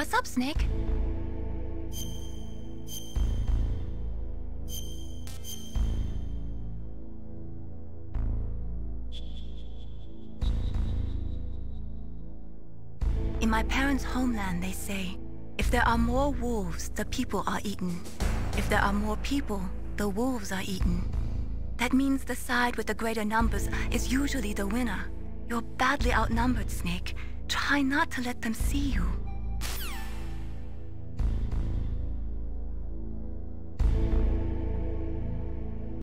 What's up, Snake? In my parents' homeland, they say, if there are more wolves, the people are eaten. If there are more people, the wolves are eaten. That means the side with the greater numbers is usually the winner. You're badly outnumbered, Snake. Try not to let them see you.